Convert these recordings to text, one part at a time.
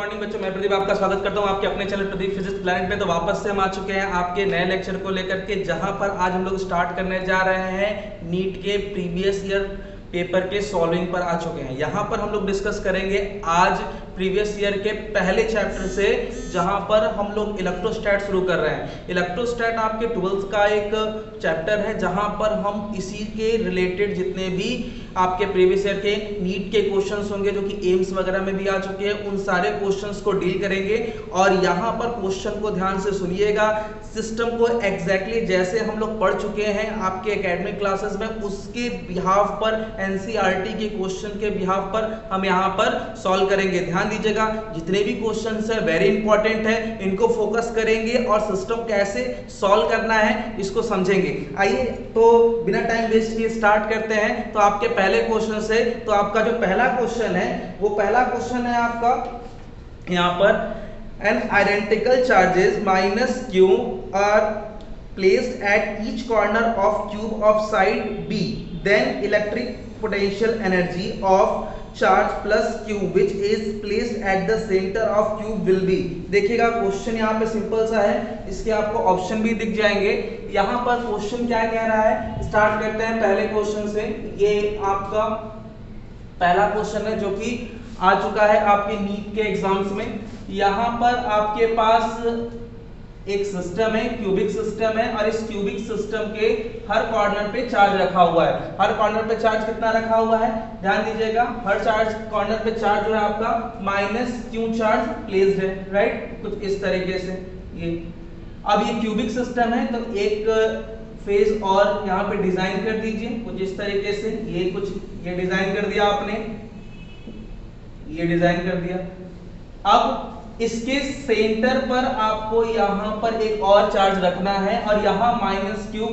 Morning बच्चों, मैं प्रदीप आपका स्वागत करता हूं आपके अपने चैनल प्रदीप फिजिक्स प्लैनेट पे। तो वापस से हम आ चुके हैं आपके नए लेक्चर को लेकर के, जहां पर आज हम लोग स्टार्ट करने जा रहे हैं नीट के प्रीवियस ईयर पेपर के सॉल्विंग पर आ चुके हैं। यहाँ पर हम लोग डिस्कस करेंगे आज प्रीवियस ईयर के पहले चैप्टर से, जहाँ पर हम लोग इलेक्ट्रोस्टैट शुरू कर रहे हैं। इलेक्ट्रोस्टैट आपके 12th का एक चैप्टर है, जहाँ पर हम इसी के रिलेटेड जितने भी आपके प्रीवियस ईयर के नीट के क्वेश्चंस होंगे जो कि एम्स वगैरह में भी आ चुके हैं, उन सारे क्वेश्चंस को डील करेंगे। और यहाँ पर क्वेश्चन को ध्यान से सुनिएगा, सिस्टम को एग्जैक्टली जैसे हम लोग पढ़ चुके हैं आपके एकेडमिक क्लासेस में, उसके बिहाफ पर एनसीईआरटी के क्वेश्चन के बिहाफ पर हम यहाँ पर सॉल्व करेंगे। ध्यान दीजिएगा, जितने भी क्वेश्चंस है वेरी इंपॉर्टेंट है, इनको फोकस करेंगे और सिस्टम कैसे सॉल्व करना है इसको समझेंगे। आइए तो बिना टाइम वेस्ट किए स्टार्ट करते हैं। तो आपके पहले क्वेश्चन से, तो आपका जो पहला क्वेश्चन है वो पहला क्वेश्चन है आपका यहाँ पर, N identical charges minus Q are placed at each corner of cube of side B, then electric potential energy of charge plus q which is placed at the center of cube will be। देखिएगा question यहाँ पे simple सा है, इसके आपको option भी दिख जाएंगे। यहाँ पर क्वेश्चन क्या कह रहा है, स्टार्ट करते हैं पहले क्वेश्चन से। ये आपका पहला क्वेश्चन है जो कि आ चुका है आपके नीट के एग्जाम्स में। यहाँ पर आपके पास एक सिस्टम है, क्यूबिक सिस्टम है, और इस क्यूबिक सिस्टम के हर कॉर्नर पे चार्ज रखा हुआ है। हर कॉर्नर पे चार्ज कितना रखा हुआ है, ध्यान दीजिएगा, हर चार्ज कॉर्नर पे चार्ज जो है आपका माइनस क्यू चार्ज प्लेस्ड है, राइट, कुछ इस तरीके से। ये अब ये क्यूबिक सिस्टम है तो एक फेज और यहाँ पे डिजाइन कर दीजिए कुछ इस तरीके से। ये डिजाइन कर दिया आपने, ये डिजाइन कर दिया। अब इसके सेंटर पर आपको यहाँ पर एक और चार्ज रखना है और यहाँ माइनस क्यू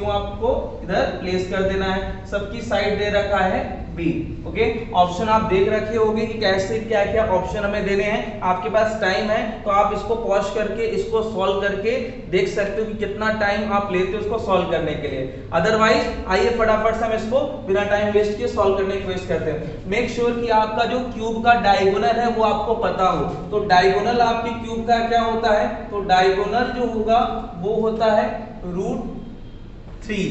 आपको इधर प्लेस कर देना है। सबकी साइड दे रखा है बी। ओके, ऑप्शन आप देख रखे होंगे कि कैसे क्या क्या ऑप्शन हमें देने हैं। आपके पास टाइम है तो आप इसको पॉज करके इसको सॉल्व करके देख सकते हो कि कितना टाइम आप लेते हो इसको सॉल्व करने के लिए। अदरवाइज आइए फटाफट से हम इसको बिना टाइम वेस्ट किए सॉल्व करने की कोशिश करते हैं। मेक श्योर कि आपका जो क्यूब का डायगोनल है वो आपको पता हो। तो डायगोनल आपके क्यूब का क्या होता है, तो डायगोनल जो होगा वो होता है √3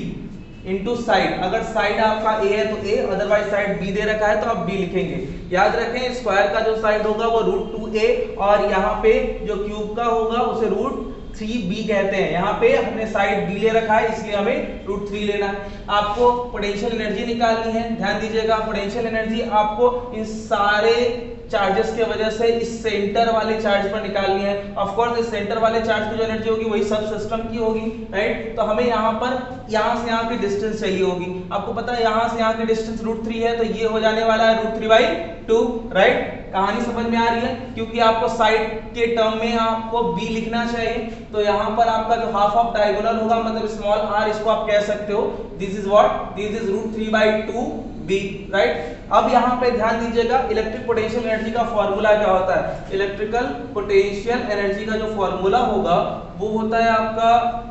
इंटू साइड। अगर साइड आपका ए है तो ए, अदरवाइज साइड बी दे रखा है तो आप बी लिखेंगे। याद रखें स्क्वायर का जो साइड होगा वो √2a और यहाँ पे जो क्यूब का होगा उसे √3b कहते हैं। यहाँ पे हमने साइड बी ले रखा है इसलिए हमें √3 लेना है। आपको पोटेंशियल एनर्जी निकालनी है। ध्यान दीजिएगा, पोटेंशियल एनर्जी आपको इन सारे चार्जेस के वजह से इस सेंटर वाले चार्ज पर निकालनी है। ऑफ कोर्स इस सेंटर वाले चार्ज की जो एनर्जी होगी वही सब सिस्टम की होगी, राइट। तो हमें यहाँ पर यहाँ से यहाँ की डिस्टेंस चाहिए होगी। आपको पता है यहाँ से यहाँ की डिस्टेंस √3 है, तो ये हो जाने वाला है √3/2, राइट। कहानी समझ में आ रही है, क्योंकि आपको साइड के टर्म में आपको b लिखना चाहिए। तो यहाँ पर आपका जो हाफ ऑफ डायगोनल होगा, मतलब स्मॉल r, इसको आप कह सकते हो this is what, this is √3/2b, right. अब यहाँ पे ध्यान दीजिएगा, इलेक्ट्रिक पोटेंशियल एनर्जी का फॉर्मूला क्या होता है। इलेक्ट्रिकल पोटेंशियल एनर्जी का जो फॉर्मूला होगा वो होता है आपका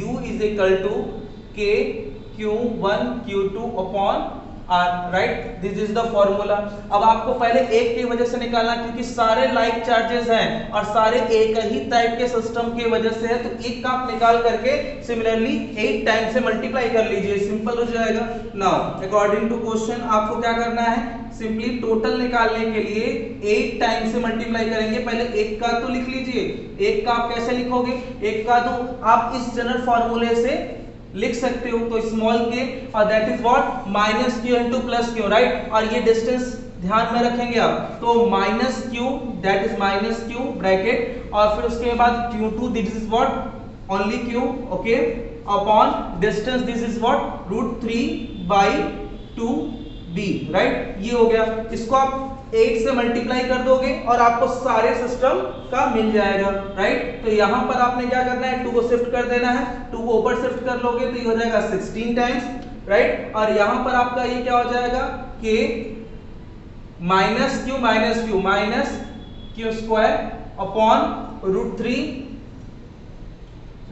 U = K Q1 Q2 upon R, right, this is the formula. अब आपको पहले एक की वजह से निकालना, क्योंकि सारे लाइक चार्जेस हैं और सारे एक ही टाइप के सिस्टम की वजह से है, तो एक का आप निकाल करके सिमिलरली 8 टाइम से मल्टीप्लाई कर लीजिए, सिंपल हो जाएगा। नाउ अकॉर्डिंग टू क्वेश्चन आपको क्या करना है, सिंपली टोटल निकालने के लिए 8 टाइम से मल्टीप्लाई करेंगे। पहले एक का तो लिख लीजिए, एक का आप कैसे लिखोगे, एक का तो आप इस जनरल फॉर्मूले से लिख सकते हो, तो स्मॉल के, और that is what -q into +q, right. और ये डिस्टेंस ध्यान में रखेंगे आप, तो -q that is -q bracket, और फिर उसके बाद q2 this is what only q, okay, upon distance this is what √3/2b, right. ये हो गया। इसको आप 8 से मल्टीप्लाई कर दोगे और आपको सारे सिस्टम का मिल जाएगा, राइट। तो यहाँ पर आपने क्या करना है, 2 को शिफ्ट कर देना है, 2 को ऊपर शिफ्ट कर लोगे तो ये हो जाएगा 16 टाइम्स, राइट। और यहाँ पर आपका ये क्या हो जाएगा कि -q अपॉन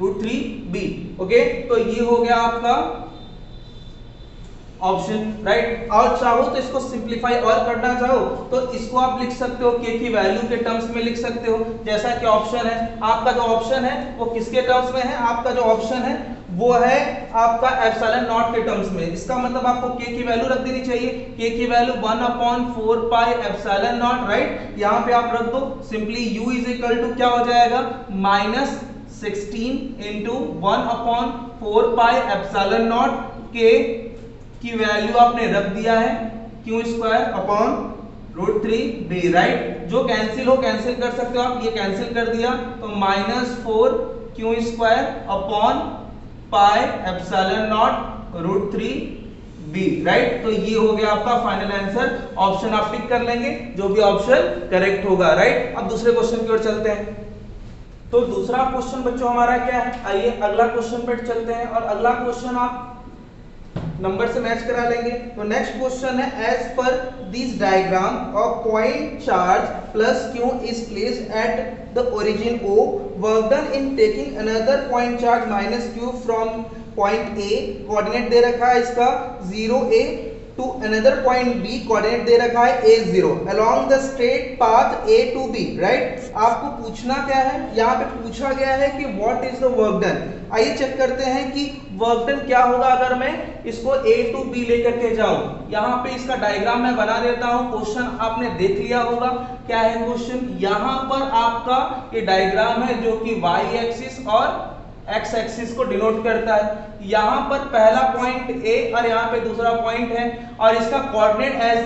√3b, ओके। तो ये हो गया आपका ऑप्शन, राइट। और चाहो तो इसको सिंप्लीफाई और करना चाहो तो इसको आप लिख सकते हो k की वैल्यू के टर्म्स में लिख सकते हो, जैसा कि ऑप्शन है आपका, जो ऑप्शन है वो किसके टर्म्स में है, आपका जो ऑप्शन है वो है आपका एप्सिलॉन नॉट के टर्म्स में। इसका मतलब आपको k की वैल्यू रख देनी चाहिए, k की value 1/4 pi epsilon naught, right. यहाँ पे आप रख दो simply u is equal to क्या हो जाएगा, -16 into 1/4 pi epsilon naught k की वैल्यू आपने रख दिया है q²/√3b, राइट। जो कैंसिल हो कैंसिल कर सकते हो आप, ये कैंसिल कर दिया तो -4q²/पाई एप्सिलॉन नॉट √3b, राइट। तो ये हो गया आपका फाइनल आंसर। ऑप्शन आप टिक कर लेंगे, जो भी ऑप्शन करेक्ट होगा, राइट। अब दूसरे क्वेश्चन की ओर चलते हैं। तो दूसरा क्वेश्चन बच्चों हमारा क्या है, आइए अगला क्वेश्चन पर चलते हैं, और अगला क्वेश्चन आप नंबर से मैच करा लेंगे। तो नेक्स्ट क्वेश्चन है, as per this diagram a point charge plus q is placed at the origin O, work done in taking another point charge minus q from point A, coordinate दे रखा है इसका 0a to another point B, coordinate दे रखा है a0 along the straight path A to B, right. आपको पूछना क्या है, यहाँ पे पूछा गया है कि what is the work done. आइए चेक करते हैं कि वर्क डन क्या होगा अगर मैं इसको A to B लेकर के जाऊं। यहाँ पे इसका डायग्राम मैं बना देता हूँ। क्वेश्चन आपने देख लिया होगा, क्या है क्वेश्चन, यहाँ पर आपका ये डायग्राम है जो कि y एक्सिस और x एक्सिस को डिनोट करता है। यहाँ पर पहला पॉइंट A और यहाँ पे दूसरा पॉइंट है, और इसका कोऑर्डिनेट एज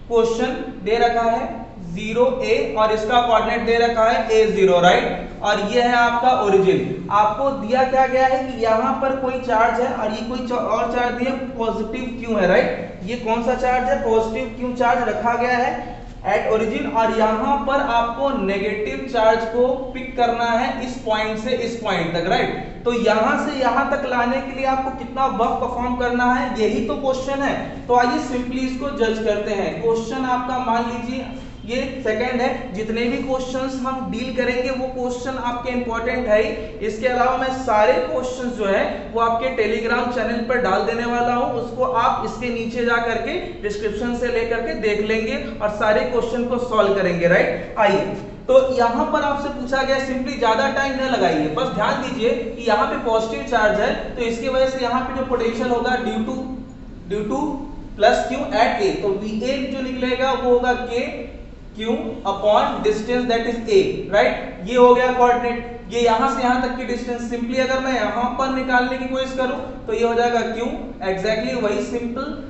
क्वेश्चन दे रखा है 0a और इसका कोऑर्डिनेट दे रखा है a0, राइट। और ये है आपका ओरिजिन। आपको दिया क्या गया है कि यहाँ पर कोई चार्ज है और ये कोई और चार्ज दिया पॉजिटिव q है, राइट। ये कौन सा चार्ज है, पॉजिटिव q चार्ज रखा गया है एट ओरिजिन, और यहाँ पर आपको नेगेटिव चार्ज को पिक करना है इस पॉइंट से इस पॉइंट तक, राइट। तो यहाँ से यहाँ तक लाने के लिए आपको कितना वर्क परफॉर्म करना है, यही तो क्वेश्चन है। तो आइए सिंपली इसको जज करते हैं। क्वेश्चन आपका मान लीजिए ये सेकंड है, जितने भी क्वेश्चंस हम डील करेंगे वो क्वेश्चन आपके इंपॉर्टेंट है ही। इसके अलावा मैं सारे क्वेश्चंस जो है वो आपके टेलीग्राम चैनल पर डाल देने वाला हूं, उसको आप इसके नीचे जा करके डिस्क्रिप्शन से लेकर के देख लेंगे और सारे क्वेश्चन को सॉल्व करेंगे, राइट। आइए, तो यहाँ पर आपसे पूछा गया, सिंपली ज्यादा टाइम न लगाइए, बस ध्यान दीजिए कि यहाँ पे पॉजिटिव चार्ज है तो इसकी वजह से यहाँ पे जो पोटेंशियल होगा due to plus q at a, तो Va जो निकलेगा वो होगा q upon distance that is a, right. ये हो गया कोऑर्डिनेट, ये यहां से यहां तक की डिस्टेंस। सिंपली अगर मैं यहां पर निकालने की कोशिश करूं तो ये हो जाएगा q, एग्जैक्टली वही सिंपल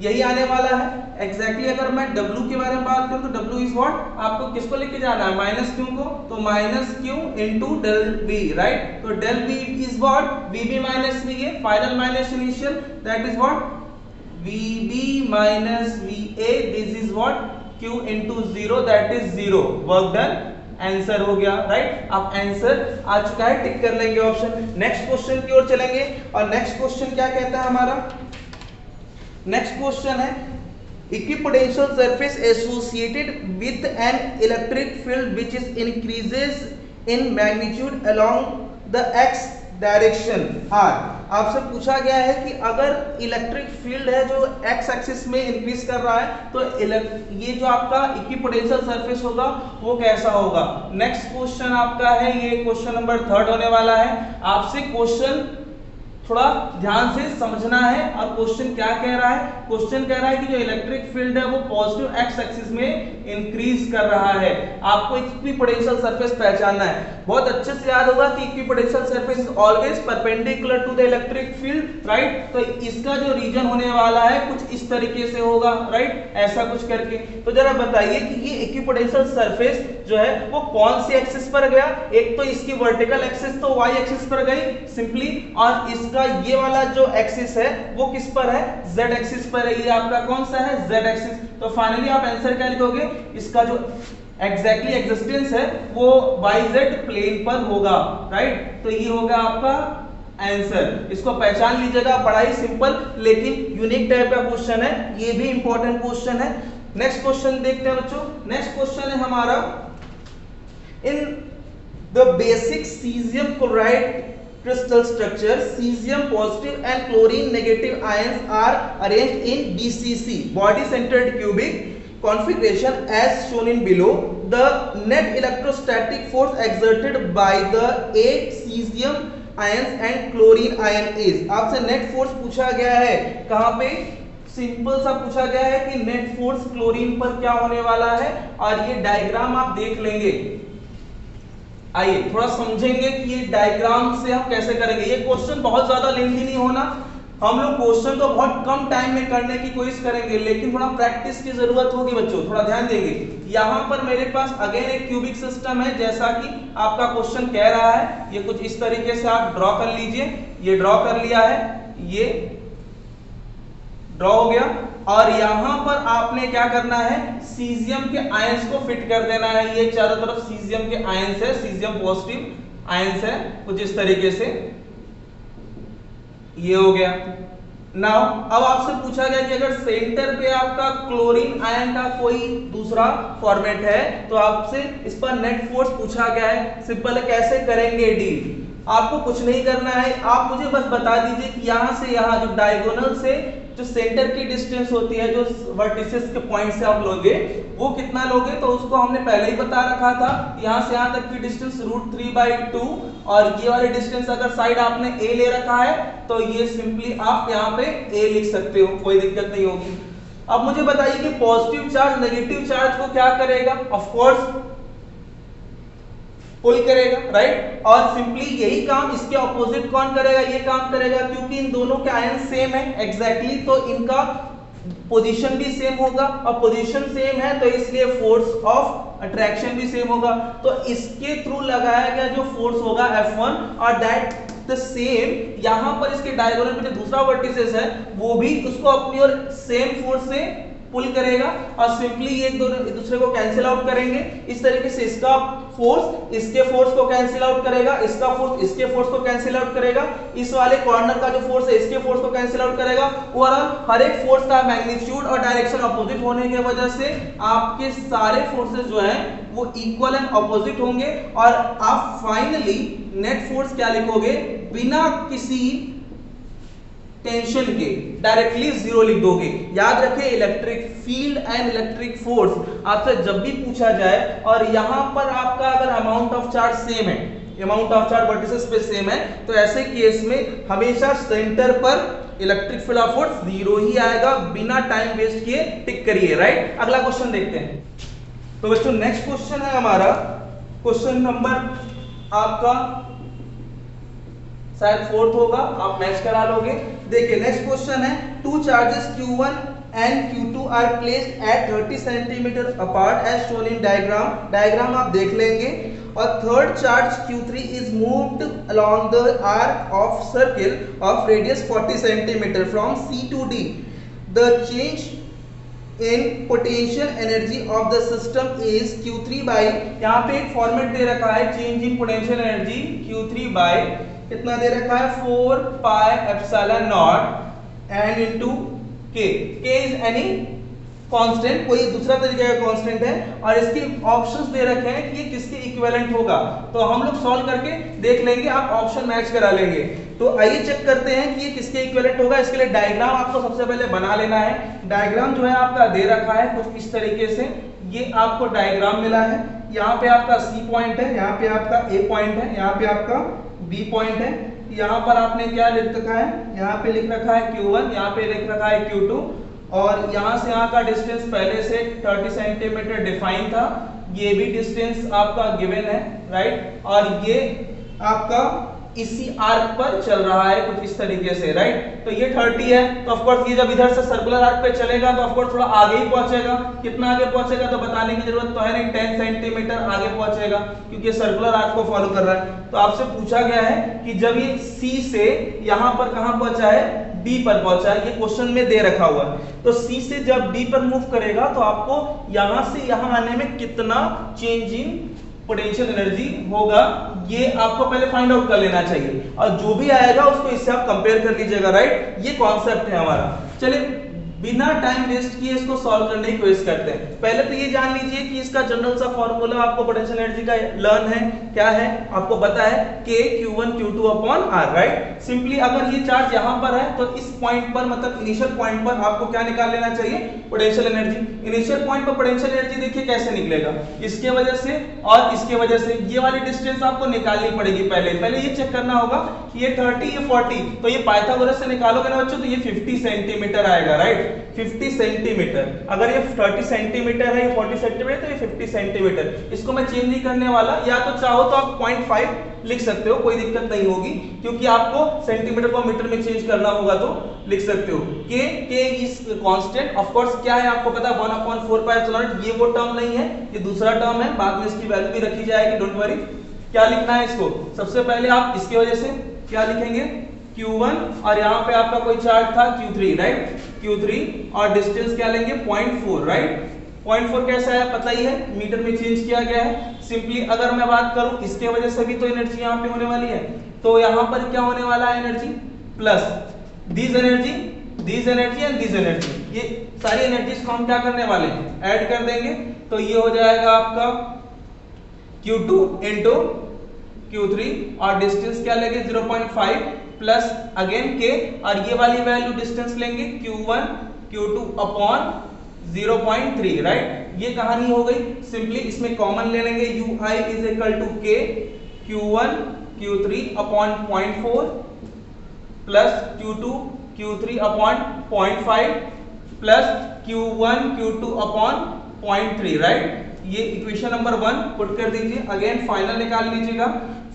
यही आने वाला है। एग्जैक्टली अगर मैं w के बारे में बात करूं तो w इज व्हाट, आपको किसको लेके जाना है, माइनस q को, तो minus q into del v, right. तो del v is what, vb minus v है, final minus initial, that is what vb minus va, this is what q into 0, that is 0, work done, answer हो गया, right. अब answer आ चुका है, टिक कर लेंगे option. Next question की ओर चलेंगे, और नेक्स्ट क्वेश्चन क्या कहता है हमारा, नेक्स्ट क्वेश्चन है equipotential surface associated with an electric field which is increases in magnitude along the x direction r। आपसे पूछा गया है कि अगर इलेक्ट्रिक फील्ड है जो x एक्सिस में इंक्रीज कर रहा है तो ये जो आपका इक्विपोटेंशियल सरफेस होगा वो कैसा होगा। नेक्स्ट क्वेश्चन आपका है, ये क्वेश्चन नंबर 3 होने वाला है। आपसे क्वेश्चन थोड़ा ध्यान से समझना है, और क्वेश्चन क्या कह रहा है, क्वेश्चन कह रहा है कि जो इलेक्ट्रिक फील्ड है वो पॉजिटिव एक्स एक्सिस में इंक्रीज कर रहा है। आपको इक्विपोटेंशियल सरफेस पहचानना है। बहुत अच्छे से याद होगा कि equipotential surface is always perpendicular to the electric field, right. तो इसका जो रीजन होने वाला है कुछ इस तरीके से होगा, राइट, ऐसा कुछ करके। तो जरा बताइए कि ये इक्विपोटेंशियल सरफेस जो है वो कौन सी एक्सिस पर गया, एक तो इसकी वर्टिकल एक्सिस तो y एक्सिस पर गई सिंपली, और इसका ये वाला जो एक्सिस है वो किस पर है, z एक्सिस पर है। ये आपका कौन सा है, z एक्सिस। तो फाइनली आप आंसर क्या लिखोगे, इसका जो एग्जैक्टली एग्जिस्टेंस है वो yz प्लेन पर होगा, राइट। तो ये होगा आपका आंसर। इसको पहचान लीजिएगा, बड़ा ही सिंपल लेकिन यूनिक टाइप का क्वेश्चन है, ये भी इंपॉर्टेंट क्वेश्चन है। नेक्स्ट क्वेश्चन देखते हैं बच्चों। नेक्स्ट क्वेश्चन है हमारा, in the basic caesium chloride crystal structure, cesium positive and chlorine negative ions are arranged in BCC, body centered cubic configuration as shown in below. The net electrostatic force exerted by the 8 cesium ions and chlorine ion is, आपसे net force पूछा गया है, कहां पे, simple सा पूछा गया है कि नेट फोर्स क्लोरीन पर क्या होने वाला है, और ये डायग्राम आप देख लेंगे। आइए थोड़ा समझेंगे कि ये डायग्राम से हम कैसे करेंगे। ये क्वेश्चन बहुत ज्यादा लेंथी नहीं होना, हम लोग क्वेश्चन तो बहुत कम टाइम में करने की कोशिश करेंगे, लेकिन थोड़ा प्रैक्टिस की जरूरत होगी बच्चों, थोड़ा ध्यान देंगे। यहाँ पर मेरे पास अगेन एक क्यूबिक सिस्टम है, जैसा कि आपका क्वेश्चन कह रहा है। ये कुछ इस तरीके से आप ड्रॉ कर लीजिए, ये ड्रॉ कर लिया है, ये ड्रॉ हो गया, और यहां पर आपने क्या करना है, सीजियम के आयंस को फिट कर देना है। ये चारों तरफ सीजियम के आयंस है, सीजियम पॉजिटिव आयंस है, कुछ इस तरीके से ये हो गया। नाउ अब आपसे पूछा गया कि अगर सेंटर पे आपका क्लोरीन आयन का कोई दूसरा फॉर्मेट है, तो आपसे इस पर नेट फोर्स पूछा गया है। सिंपल है, कैसे करेंगे डील, आपको कुछ नहीं करना है, आप मुझे बस बता दीजिए कि यहां से यहां जो डायगोनल से जो सेंटर की डिस्टेंस होती है, जो वर्टिसेस के पॉइंट से आप लोगे, वो कितना लोगे, तो उसको हमने पहले ही बता रखा था। यहां से यहां तक की डिस्टेंस √3/2, और ये वाली डिस्टेंस अगर साइड आपने a ले रखा है तो ये सिंपली आप यहां पे a लिख सकते हो, कोई दिक्कत नहीं होगी। अब मुझे बताइए कि पॉजिटिव चार्ज नेगेटिव चार्ज को क्या करेगा, ऑफ कोर्स पुल करेगा, राइट। और सिंपली यही काम इसके ऑपोजिट कौन करेगा, ये काम करेगा, क्योंकि इन दोनों के आयन सेम है एग्जैक्टली, तो इनका पोजीशन भी सेम होगा, और पोजीशन सेम है तो इसलिए फोर्स ऑफ अट्रैक्शन भी सेम होगा। तो इसके थ्रू लगाया गया जो फोर्स होगा F1, और दैट द सेम यहां पर इसके डायगोनल में जो दूसरा वर्टिसेस है वो भी उसको अपनी और सेम फोर्स से पुल करेगा, और सिंपली ये दोनों एक दूसरे को कैंसिल आउट करेंगे। इस तरीके से इसका फोर्स इसके फोर्स को कैंसिल आउट करेगा, इसका फोर्स इसके फोर्स को कैंसिल आउट करेगा, इस वाले कॉर्नर का जो फोर्स है इसके फोर्स को कैंसिल आउट करेगा। ओवरऑल हर एक फोर्स का मैग्नीट्यूड और डायरेक्शन अपोजिट होने की वजह से आपके सारे फोर्सेस जो हैं वो इक्वल एंड अपोजिट होंगे, और आप फाइनली नेट फोर्स क्या लिखोगे, बिना किसी टेंशन के डायरेक्टली 0 लिख दोगे। याद रखें, electric field and electric force आपसे जब भी पूछा जाए, और यहां पर आपका अगर अमाउंट ऑफ चार्ज सेम है, अमाउंट ऑफ चार्ज वर्टिसेस पे सेम है, तो ऐसे केस में हमेशा सेंटर पर इलेक्ट्रिक फील्ड ऑफ फोर्स 0 ही आएगा। बिना टाइम वेस्ट किए टिक करिए, राइट। अगला क्वेश्चन देखते हैं। तो बच्चों नेक्स्ट क्वेश्चन है हमारा, क्वेश्चन नंबर आपका शायद 4th होगा, आप मैच करा लोगे। देखिए नेक्स्ट क्वेश्चन है, two charges Q1 and Q2 are placed at 30 cm apart as shown in diagram। Diagram आप देख लेंगे। और third charge Q3 is moved along the arc of circle of radius 40 cm from C to D। The change in potential energy of the system is Q3 by, यहाँ पे एक format दे रखा है, change in potential energy Q3 by कितना दे रखा है, 4πε0 n into k। k is any constant, कोई दूसरा तरीके का कांस्टेंट है, और इसके ऑप्शंस दे रखे हैं कि ये किसके इक्विवेलेंट होगा, तो हम लोग सॉल्व करके देख लेंगे, आप ऑप्शन मैच करा लेंगे। तो आइए चेक करते हैं कि ये किसके इक्विवेलेंट होगा। इसके लिए डायग्राम आपको सबसे पहले बना लेना है। डायग्राम जो है आपका दे रखा है कुछ इस तरीके से, ये आपको डायग्राम मिला है। यहाँ पे आपका C पॉइंट है, यहाँ पे आपका A पॉइंट है, यहाँ पे आपका B पॉइंट है। यहाँ पर आपने क्या लिख रखा है, यहाँ पे लिख रखा है Q1, यहाँ पे लिख रखा है Q2, और यहाँ से यहाँ का डिस्टेंस पहले से 30 सेंटीमीटर डिफाइन था, ये भी डिस्टेंस आपका गिवन है, राइट। और ये आपका इसी आर्क पर चल रहा है कुछ इस तरीके से, राइट। तो ये 30 है, तो ऑफ कोर्स ये जब इधर से सर्कुलर आर्क पे चलेगा तो ऑफ कोर्स थोड़ा आगे ही पहुंचेगा। कितना आगे पहुंचेगा तो बताने की जरूरत तो है नहीं, 10 सेंटीमीटर आगे पहुंचेगा, क्योंकि सर्कुलर आर्क को फॉलो कर रहा है। तो आपसे पूछा गया है कि जब ये C से यहाँ पर कहां पहुंचा है, B पर पहुंचा है, ये क्वेश्चन में दे रखा हुआ है। तो C से जब B पर मूव करेगा तो आपको यहां से यहां आने में कितना चेंज इन पोटेंशियल एनर्जी होगा, ये आपको पहले फाइंड आउट कर लेना चाहिए, और जो भी आएगा उसको इससे आप कंपेयर कर लीजिएगा, राइट। ये कॉन्सेप्ट है हमारा। चलिए बिना टाइम वेस्ट किए इसको सॉल्व करने की कोशिश करते हैं। पहले तो ये जान लीजिए कि इसका जनरल सा फॉर्मूला आपको पोटेंशियल एनर्जी का लर्न है, क्या है आपको पता है, K Q1 Q2 upon R, right. Simply अगर ये चार्ज यहाँ पर है तो इस पॉइंट पर मतलब इनिशियल पॉइंट पर आपको क्या निकाल लेना चाहिए, पोटेंशियल एनर्जी। इनिशियल पॉइंट पर पोटेंशियल एनर्जी देखिए कैसे निकलेगा, इसके वजह से और इसके वजह से ये वाली डिस्टेंस आपको निकालनी पड़ेगी। पहले ये चेक करना होगा कि ये 30 ये 40, तो ये पाइथागोरस से निकालोगे ना बच्चों तो ये 50 सेंटीमीटर आएगा, राइट। 50 सेंटीमीटर, अगर ये 30 सेंटीमीटर है, ये 40 सेंटीमीटर, तो ये 50 सेंटीमीटर। इसको मैं चेंज नहीं करने वाला, या तो चाहो तो आप 0.5 लिख सकते हो, कोई दिक्कत नहीं होगी, क्योंकि आपको सेंटीमीटर को मीटर में चेंज करना होगा तो लिख सकते हो। K is constant, of course क्या है आपको पता है 1/4πε0, ये वो टर्म नहीं है, ये दूसरा टर्म है, बाद में इसकी वैल्यू भी रखी जाएगी, डोंट वरी। क्या लिखना है इसको, सबसे पहले आप इसकी वजह से क्या लिखेंगे, Q1, और यहाँ पे आपका कोई चार्ज था Q3, राइट, Q3, और डिस्टेंस क्या लेंगे 0.4, राइट। 0.4 कैसा है पता ही है, मीटर में चेंज किया गया है। सिंपली अगर मैं बात करूं इसके वजह से भी तो एनर्जी यहाँ पे होने वाली है, तो यहाँ पर क्या होने वाला है energy, plus this energy and this energy, ये सारी एनर्जीज को हम क्या करने वाले हैं, ऐड कर देंगे, तो ये हो जाएगा आपका Q2 into Q3, और डिस्टेंस क्या लेंगे 0.5 प्लस अगेन K, और ये वाली वैल्यू डिस्टेंस लेंगे Q1 Q2 अपॉन 0.3, राइट। ये कहानी हो गई। सिंपली इसमें कॉमन ले लेंगे, UI is equal to K Q1 Q3 upon 0.4 plus Q2 Q3 upon 0.5 plus Q1 Q2 upon 0.3, right. ये इक्वेशन नंबर 1 पुट कर दीजिए। अगेन फाइनल निकाल लीजिएगा।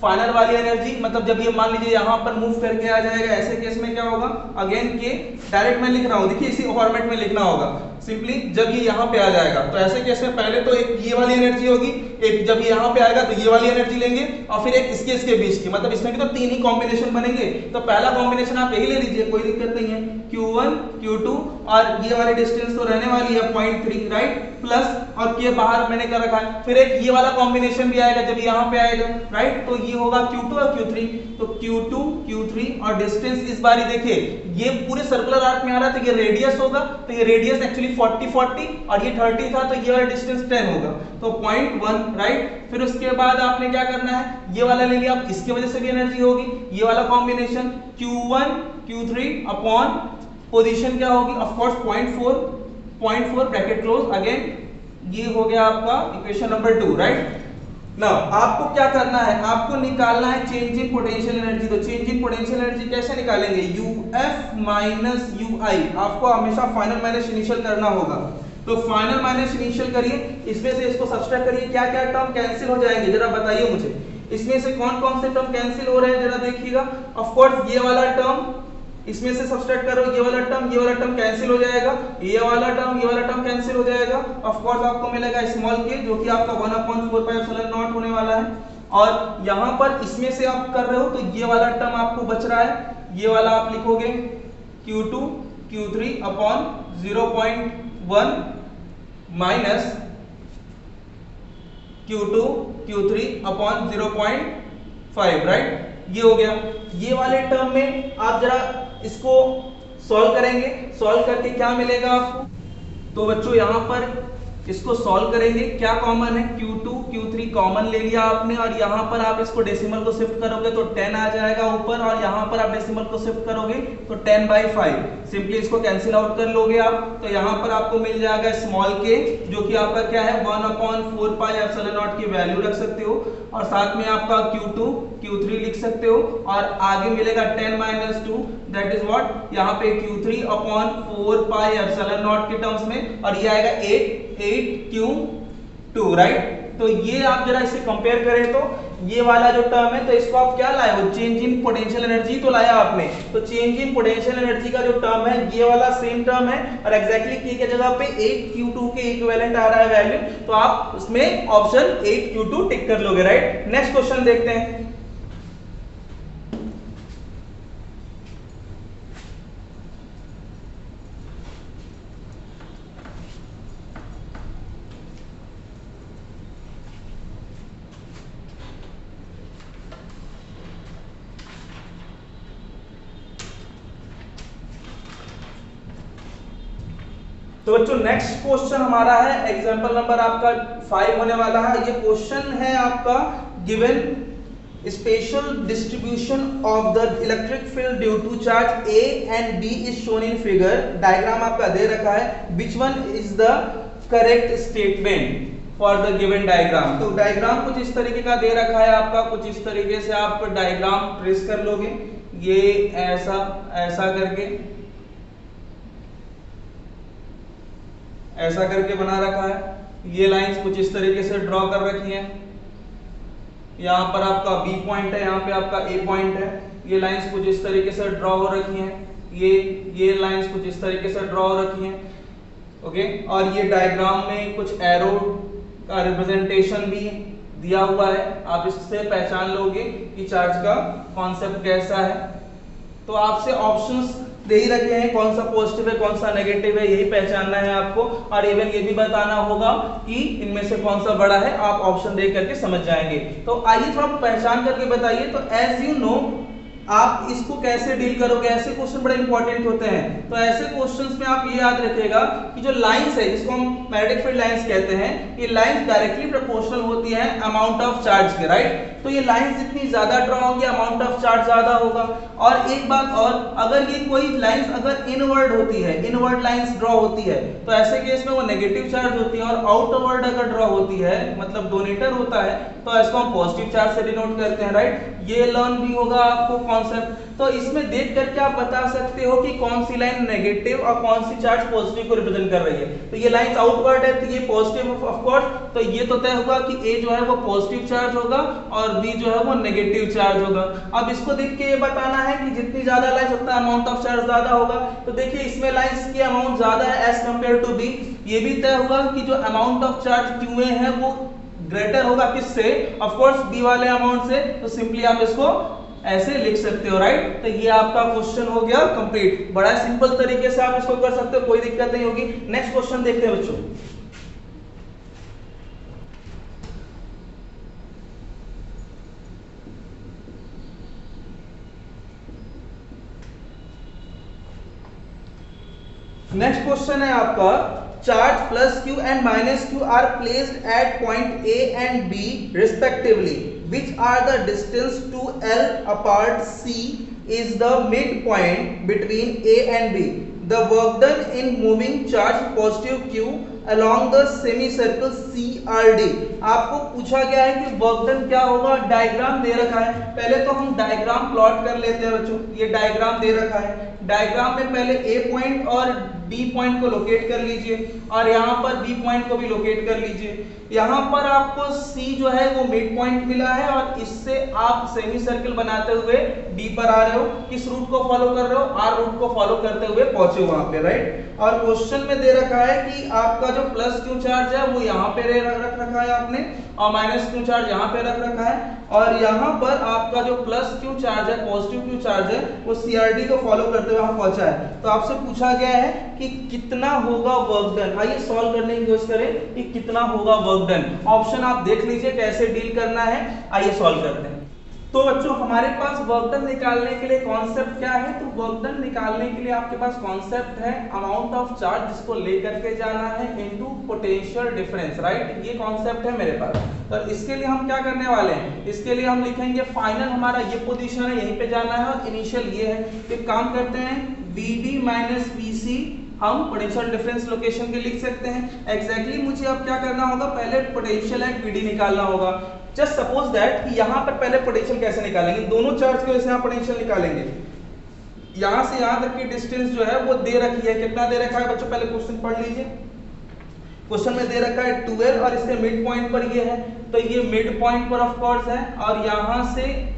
फाइनल वाली एनर्जी मतलब जब ये मान लीजिए यहाँ पर मूव करके आ जाएगा, ऐसे केस में क्या होगा, अगेन के डायरेक्ट मैं लिख रहा हूँ, देखिए इसी फॉर्मेट में लिखना होगा। सिंपली जब ये यहाँ पे आ जाएगा तो ऐसे केस में पहले तो एक ये वाली एनर्जी होगी, एक जब ये यहाँ पे आएगा तो ये वाली एनर्जी लेंगे, और फिर एक इसके बीच की, मतलब इसमें भी तो 3 ही कॉम्बिनेशन बनेंगे। तो पहला कॉम्बिनेशन आप यही ले लीजिए, कोई दिक्कत नहीं है, Q1 Q2, और ये वाली डिस्टेंस तो रहने वाली है 0.3, राइट, प्लस और के बाहर मैंने कर रखा है, फिर एक ये वाला कॉम्बिनेशन भी आएगा जब यहाँ पे आएगा, राइट। तो ये होगा Q2 और Q3, तो Q2 Q3, और डिस्टेंस इस बारी देखिए ये पूरे सर्कुलर आर्क में आ रहा था, ये रेडियस होगा, तो ये रेडियस एक्चुअली 40 और ये 30 था, तो ये वाला डिस्टेंस 10 होगा, तो 0.1, राइट। फिर उसके बाद आपने क्या करना है, ये वाला ले लिया, आप इसकी वजह से भी एनर्जी होगी, ये वाला combination Q1 Q3 upon position क्या होगी, of course 0.4 bracket close, again ये हो गया आपका इक्वेशन नंबर 2, राइट। नाउ आपको क्या करना है, आपको निकालना है चेंज इन पोटेंशियल एनर्जी। तो चेंज इन पोटेंशियल एनर्जी कैसे निकालेंगे, UF माइनस UI, आपको हमेशा फाइनल माइनस इनिशियल करना होगा। तो फाइनल माइनस इनिशियल करिए, इसमें से इसको सब्सट्रैक्ट करिए, क्या क्या टर्म कैंसिल हो जाएंगे जरा बताइए मुझे, इसमें से कौन कौन से टर्म कैंसिल हो रहे हैं जरा देखिएगा। ऑफ कोर्स ये वाला टर्म इसमें से सब्सट्रैक्ट करो, ये वाला टर्म कैंसिल हो जाएगा, ये वाला टर्म कैंसिल हो जाएगा। ऑफ कोर्स आपको मिलेगा स्मॉल k जो कि आपका 1/4πε0 होने वाला है, और यहाँ पर इसमें से आप कर रहे हो तो ये वाला टर्म आपको बच रहा है, ये वाला आप लिखोगे Q2 Q3 upon 0.1 minus Q2 Q3 upon 0.5, right. ये हो गया। ये वाले टर्म में आप जरा इसको सॉल्व करेंगे, सॉल्व करके क्या मिलेगा आपको, तो बच्चों यहाँ पर इसको सॉल्व करेंगे, क्या कॉमन है, Q2 Q3 कॉमन ले लिया आपने, और यहाँ पर आप इसको डेसिमल को शिफ्ट करोगे तो 10 आ जाएगा ऊपर, और यहाँ पर आप डेसिमल को शिफ्ट करोगे तो 10/5, सिंपली इसको कैंसिल आउट कर लोगे आप, तो यहाँ पर आपको मिल जाएगा स्मॉल k जो कि आपका क्या है 1/4πε0 की वैल्यू रख सकते हो, और साथ में आपका Q2 Q3 लिख सकते हो, और आगे मिलेगा 10 - 2 दैट इज व्हाट, यहाँ पे Q3 अपॉन 4πε0 के टर्म्स में, और ये आएगा 8Q2, राइट। तो ये आप जरा इसे कंपेयर करें तो ये वाला जो टर्म है, तो इसको आप क्या लाए हो, चेंज इन पोटेंशियल एनर्जी तो लाया आपने, तो चेंज इन पोटेंशियल एनर्जी का जो टर्म है ये वाला सेम टर्म है, और एग्जैक्टली k के जगह पे 8Q2 के इक्विवेलेंट आ रहा है वैल्यू, तो आप उसमें ऑप्शन 8Q2 टिक कर लोगे, राइट। नेक्स्ट क्वेश्चन देखते हैं। तो बच्चों नेक्स्ट क्वेश्चन हमारा है एग्जांपल नंबर आपका 5 होने वाला है। ये क्वेश्चन है आपका given special distribution of the electric field due to charge A and B is shown in figure. Diagram आपका दे रखा है, which one is the correct statement for the given diagram. तो डायग्राम कुछ इस तरीके का दे रखा है आपका, कुछ इस तरीके से आप डायग्राम ट्रेस कर लोगे, ये ऐसा ऐसा करके ऐसा करके बना रखा है। ये लाइंस कुछ इस तरीके से ड्रॉ कर रखी हैं। यहाँ पर आपका बी पॉइंट है, यहाँ पे आपका ए पॉइंट है। ये लाइंस कुछ इस तरीके से ड्रॉ हो रखी हैं। ये लाइंस कुछ इस तरीके से ड्रॉ हो रखी हैं। ओके, और ये डायग्राम में कुछ एरो का रिप्रेजेंटेशन भी दिया हुआ है। आप इससे पहचान लोगे कि चार्ज का कॉन्सेप्ट कैसा है। तो आपसे ऑप्शंस दे ही रखे हैं, कौन सा पॉजिटिव है कौन सा नेगेटिव है, यही पहचानना है आपको। और इवन ये भी बताना होगा कि इनमें से कौन सा बड़ा है, आप ऑप्शन देख करके समझ जाएंगे। तो आइए थोड़ा पहचान करके बताइए। तो एज यू नो आप इसको कैसे डील करोगे, ऐसे क्वेश्चन बड़े इंपॉर्टेंट होते हैं। तो ऐसे क्वेश्चंस में आप ये याद रखिएगा कि जो लाइंस है जिसको हम मैग्नेटिक फील्ड लाइंस कहते हैं, ये लाइंस डायरेक्टली प्रोपोर्शनल होती है अमाउंट ऑफ चार्ज के, राइट। तो ये लाइंस जितनी ज्यादा ड्रॉ होंगी अमाउंट ऑफ चार्ज ज्यादा होगा। और एक बात और, अगर ये कोई लाइंस अगर इनवर्ड होती है, इनवर्ड लाइंस ड्रॉ होती है, तो ऐसे केस में वो नेगेटिव चार्ज होती है। और आउटवर्ड अगर ड्रॉ होती है, मतलब डोनेटर होता है, तो इसको हम पॉजिटिव चार्ज से डिनोट करते हैं, राइट। ये लर्न भी होगा आपको कॉन्सेप्ट। तो इसमें देख करके आप बता सकते हो कि कौन सी लाइन नेगेटिव और कौन सी चार्ज पॉजिटिव को रिप्रेजेंट कर रही है। तो ये लाइंस आउटवर्ड है तो ये पॉजिटिव ऑफ कोर्स, तो ये तो तय होगा कि ए जो है वो पॉजिटिव चार्ज होगा और बी जो है वो नेगेटिव चार्ज होगा। अब इसको देख के ये बताना है कि जितनी ज्यादा लाइंस उतना अमाउंट ऑफ चार्ज ज्यादा होगा। तो देखिए इसमें लाइंस की अमाउंट ज्यादा है एज कंपेयर टू बी। ये भी तय होगा कि जो अमाउंट ऑफ चार्ज क्यू है वो ग्रेटर होगा किससे, ऑफ कोर्स बी वाले अमाउंट से। तो सिंपली आप इसको ऐसे लिख सकते हो, राइट। तो ये आपका क्वेश्चन हो गया कंप्लीट। बड़ा सिंपल तरीके से आप इसको कर सकते हो, कोई दिक्कत नहीं होगी। नेक्स्ट क्वेश्चन देखते हैं बच्चों। नेक्स्ट क्वेश्चन है आपका, charge plus q and minus q are placed at point A and B respectively, which are the distance to L apart. C is the midpoint between A and B. The work done in moving charge positive q along the semicircle CRD. आपको पूछा गया है कि work done क्या होगा, diagram दे रखा है। पहले तो हम डायग्राम प्लॉट कर लेते हैं बच्चों। ये डायग्राम दे रखा है, डायग्राम में पहले ए पॉइंट और बी पॉइंट को लोकेट कर लीजिए और यहाँ पर बी पॉइंट को भी लोकेट कर लीजिए। यहाँ पर आपको सी जो है वो मिड पॉइंट मिला है और इससे आप सेमी सर्कल बनाते हुए डी पर आ रहे हो। किस रूट को फॉलो कर रहे हो, आर रूट को फॉलो करते हुए पहुंचे वहां पे, राइट। और क्वेश्चन में दे रखा है कि आपका जो प्लस क्यू चार्ज है वो यहाँ पे रख रखा है आपने और माइनस क्यू चार्ज यहाँ पे रख रखा है। और यहाँ पर आपका जो प्लस क्यू चार्ज है, पॉजिटिव क्यू चार्ज है, वो सीआरडी को फॉलो करते हुए वहां पहुंचा है। तो आपसे पूछा गया है कि कितना होगा वर्क डन। आइए सॉल्व करने की कोशिश करें कि कितना होगा वर्क डन। ऑप्शन आप देख लीजिए कैसे डील करना है। आइए सॉल्व करते हैं। तो बच्चों हमारे पास वर्क डन निकालने के लिए कॉन्सेप्ट क्या है, तो वर्क डन निकालने के लिए आपके पास कॉन्सेप्ट है अमाउंट ऑफ चार्ज जिसको लेकर के जाना है इनटू पोटेंशियल डिफरेंस, राइट। ये कॉन्सेप्ट है मेरे पास। तो इसके लिए हम क्या करने वाले हैं, इसके लिए हम लिखेंगे फाइनल हमारा ये पोजीशन है, यहीं पे जाना है और इनिशियल ये है। एक काम करते हैं, VD माइनस VC हम पोटेंशियल डिफरेंस लोकेशन के लिख सकते हैं। एग्जैक्टली मुझे अब क्या करना होगा, पहले पोटेंशियल एट VD निकालना होगा। जस्ट सपोज दैट कि यहाँ पर पहले पोटेंशियल कैसे निकालेंगे, दोनों चार्ज की वजह से यहाँ पोटेंशियल निकालेंगे। यहाँ से यहाँ तक की डिस्टेंस जो है वो दे रखी है, कितना दे रखा है बच्चों, पहले क्वेश्चन पढ़ लीजिए। क्वेश्चन में दे रखा है 12 और इसके मिड पॉइंट पर ये है, तो ये मिड पॉइंट पर ऑफ कोर्स है। और यहाँ से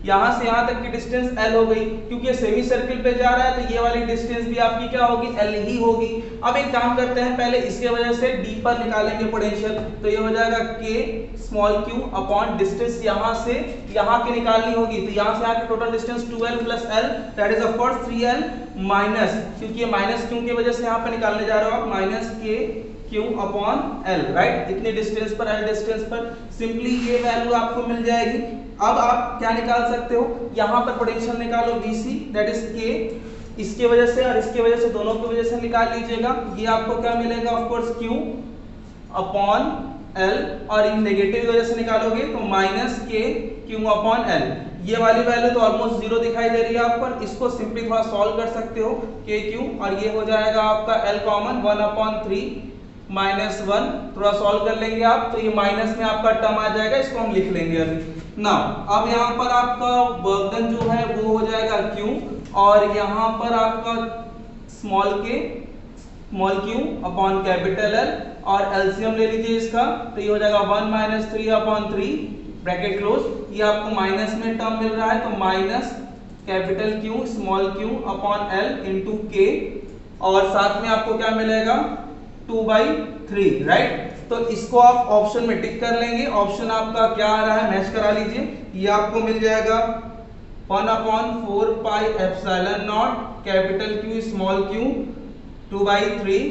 यहाँ तक की डिस्टेंस L हो गई, क्योंकि ये सेमी सर्किल पे जा रहा है तो ये वाली डिस्टेंस भी आपकी क्या होगी, L ही होगी। अब एक काम करते हैं, पहले इसके वजह से D पर निकालेंगे पोटेंशियल। तो ये हो जाएगा K small q upon distance यहाँ से यहाँ की निकालनी होगी। तो यहाँ से यहाँ की total distance 2L plus L that is of course 3L minus, क्योंकि ये माइनस क्यू की वजह से यहाँ पे निकालने जा रहे हो आप, minus K Q upon L, right. इतने डिस्टेंस पर L डिस्टेंस पर सिंपली ये वैल्यू आपको मिल जाएगी। अब आप क्या निकाल सकते हो, यहाँ पर पोटेंशियल निकालो VC दैट इज K इसके वजह से और इसके वजह से दोनों की वजह से निकाल लीजिएगा। ये आपको क्या मिलेगा, of course Q upon L, और इन नेगेटिव की वजह से निकालोगे तो minus K Q upon L। ये वाली वैल्यू तो ऑलमोस्ट जीरो दिखाई दे रही है आप पर, इसको सिंपली थोड़ा सॉल्व कर सकते हो K Q, और ये हो जाएगा आपका L कॉमन 1/3 माइनस 1, थोड़ा सॉल्व कर लेंगे आप तो ये माइनस में आपका टर्म आ जाएगा, इसको हम लिख लेंगे अभी ना। अब यहाँ पर आपका वर्क डन जो है वो हो जाएगा Q, और यहाँ पर आपका small q upon capital L, और एलसीएम ले लीजिए इसका तो ये हो जाएगा 1 - 3/3 ब्रैकेट क्लोज। ये आपको माइनस में टर्म मिल रहा है तो minus capital Q small q upon L into K, और साथ में आपको क्या मिलेगा 2/3, राइट। तो इसको आप ऑप्शन में टिक कर लेंगे। ऑप्शन आपका क्या आ रहा है, मैच करा लीजिए। ये आपको मिल जाएगा 1/4 pi epsilon naught capital Q small q 2/3।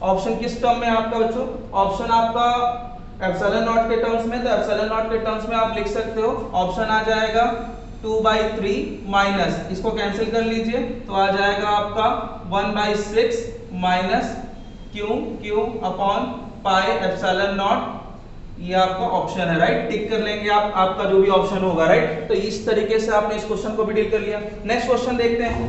Option किस टर्म में आपका बच्चों, ऑप्शन आपका एप्सिलॉन नॉट के टर्म्स में, तो एप्सिलॉन नॉट के टर्म्स में आप लिख सकते हो। ऑप्शन आ जाएगा 2/3 माइनस, इसको कैंसिल कर लीजिए तो आ जाएगा आपका 1/6 minus Q upon pi epsilon not. ये आपका ऑप्शन है, राइट। टिक कर लेंगे आप, आपका जो भी ऑप्शन होगा, राइट। तो इस तरीके से आपने इस क्वेश्चन को भी डील कर लिया। नेक्स्ट क्वेश्चन देखते हैं।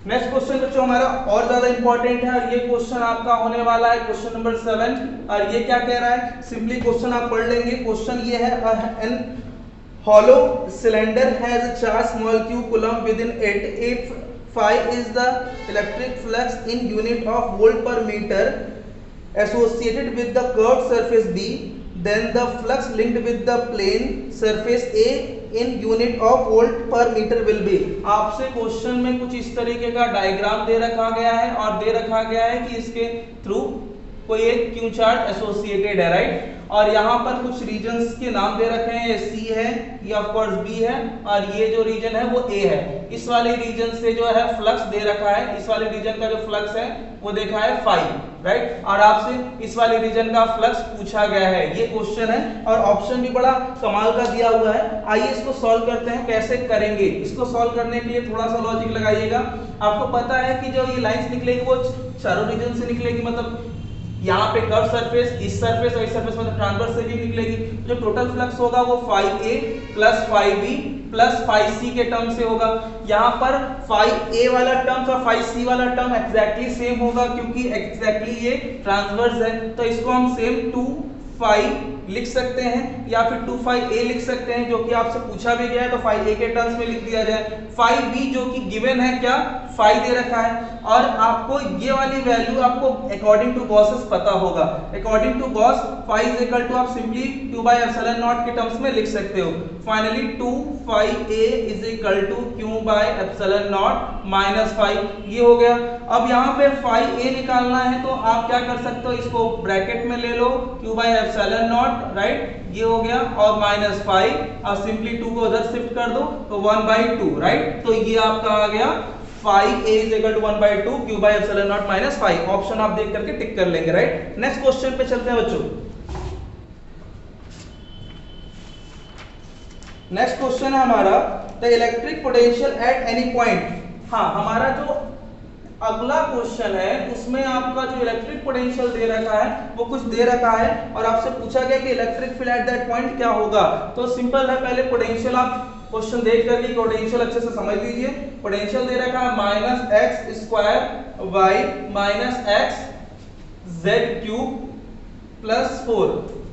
नेक्स्ट क्वेश्चन बच्चों हमारा और ज्यादा इंपॉर्टेंट है, और ये क्वेश्चन आपका होने वाला है क्वेश्चन नंबर 7। और ये क्या कह रहा है, सिंपली क्वेश्चन आप पढ़ लेंगे। क्वेश्चन ये है, N hollow cylinder has a charge small q coulomb within it. If phi is the electric flux in unit of volt per meter associated with the curved surface B, then the flux linked with the plane surface A in unit of volt per meter will be। आपसे question में कुछ इस तरीके का diagram दे रखा गया है, और दे रखा गया है कि इसके थ्रू कोई एक क्यू चार्ज एसोसिएटेड है, राइट। और यहाँ पर कुछ रीजन्स के नाम दे रखे हैं, ये सी है, ये ऑफ कोर्स बी है, और ये जो रीजन है वो ए है। इस वाले रीजन से जो है फ्लक्स दे रखा है, इस वाले रीजन का जो फ्लक्स है वो देखा है फाई, राइट। और आपसे इस वाले रीजन का फ्लक्स पूछा गया है, ये क्वेश्चन है। और ऑप्शन भी बड़ा कमाल का दिया हुआ है। आइए इसको सॉल्व करते हैं, कैसे करेंगे। इसको सॉल्व करने के लिए थोड़ा सा लॉजिक लगाइएगा। आपको पता है कि जो ये लाइंस निकलेगी वो चारों रीजन से निकलेगी, मतलब यहाँ पे कर्व सरफेस, इस सरफेस और इस सरफेस मतलब ट्रांसवर्स से भी निकलेगी। जो टोटल फ्लक्स होगा वो phi A plus phi B plus phi C के टर्म से होगा। यहाँ पर फाई ए वाला टर्म और फाई सी वाला टर्म एग्जैक्टली सेम होगा, क्योंकि एग्जैक्टली ये ट्रांसवर्स है। तो इसको हम सेम 2 फाई लिख सकते हैं, या फिर 2 फाई ए लिख सकते हैं, जो कि आपसे पूछा भी गया है तो फाई ए के टर्म्स में लिख दिया जाए। फाई बी जो कि गिवन है क्या, फाई दे रखा है, और आपको ये वाली वैल्यू आपको अकॉर्डिंग टू गॉसेस पता होगा। According to Gauss phi is equal to, आप सिंपली 2/ε0 के टर्म्स में लिख सकते हो। Finally 2 phi A is equal to q/ε0 minus phi, ये हो गया। अब यहाँ पे फाई ए निकालना है तो आप क्या कर सकते हो, इसको ब्रैकेट में ले लो q/ε0, राइट, ये हो गया, और माइनस फाई, और सिंपली 2 को उधर शिफ्ट कर दो तो 1/2, राइट। तो ये आपका आ गया phi A is equal to 1/2 q/ε0 minus phi. Option आप देख करके टिक कर लेंगे, राइट। नेक्स्ट क्वेश्चन पे चलते हैं बच्चों। नेक्स्ट क्वेश्चन है हमारा, the electric potential at any point. हाँ, हमारा जो अगला क्वेश्चन है उसमें आपका जो इलेक्ट्रिक पोटेंशियल दे रखा है वो कुछ दे रखा है, और आपसे पूछा गया कि electric field at that point क्या होगा। तो सिंपल है, पहले पोटेंशियल आप क्वेश्चन देख करके पोटेंशियल अच्छे से समझ लीजिए। पोटेंशियल दे रखा है -x² y minus x z³ plus 4,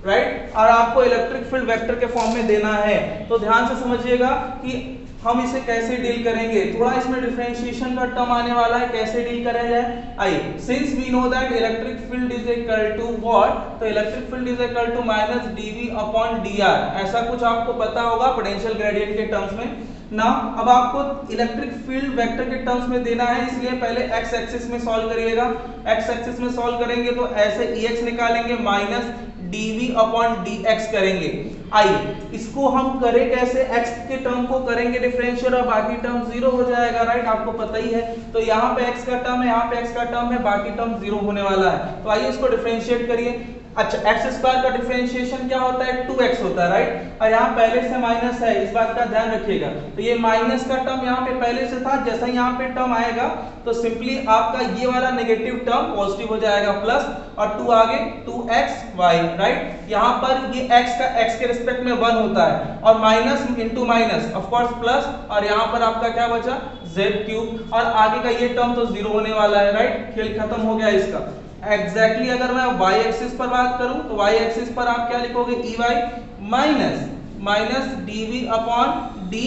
right. और आपको इलेक्ट्रिक फील्ड वेक्टर के फॉर्म में देना है। तो ध्यान से समझिएगा कि हम इसे कैसे डील करेंगे। थोड़ा इसमें डिफरेंशिएशन का टर्म आने वाला है, कैसे डील करा जाए। आइए, since we know that electric field is equal to what, तो electric field is equal to -dv/dr, ऐसा कुछ आपको पता होगा पोटेंशियल ग्रेडियंट के टर्म्स में ना। अब आपको इलेक्ट्रिक फील्ड वेक्टर के टर्म्स में देना है, इसलिए पहले x एक्सिस में सॉल्व करिएगा। x एक्सिस में सॉल्व करेंगे तो ऐसे ex निकालेंगे, माइनस dv/dx करेंगे। आइए इसको हम करें कैसे, x के टर्म को करेंगे डिफरेंशियल और बाकी टर्म जीरो हो जाएगा, राइट, आपको पता ही है। तो यहाँ पे x का टर्म है, यहाँ पे x का टर्म है, बाकी टर्म जीरो होने वाला है। तो आइए इसको डिफरेंशिएट करिए। अच्छा एक्स स्क्वायर का डिफरेंशिएशन क्या होता है 2x होता है राइट, और यहाँ पहले से माइनस है, इस बात का ध्यान रखिएगा। तो ये माइनस का टर्म यहाँ पे पहले से था, जैसा यहाँ पे टर्म आएगा तो सिंपली आपका ये वाला नेगेटिव टर्म पॉजिटिव हो जाएगा प्लस, और 2 आगे 2xy राइट। यहाँ पर ये x का x के रिस्पेक्ट में 1 होता है, और minus into minus of course plus, और यहाँ पर आपका क्या बचा z क्यूब, और आगे का ये टर्म तो 0 होने वाला है राइट, खेल खत्म हो गया इसका। एग्जैक्टली अगर मैं y एक्सिस पर बात करूं तो y एक्सिस पर आप क्या लिखोगे ey minus dv upon dy।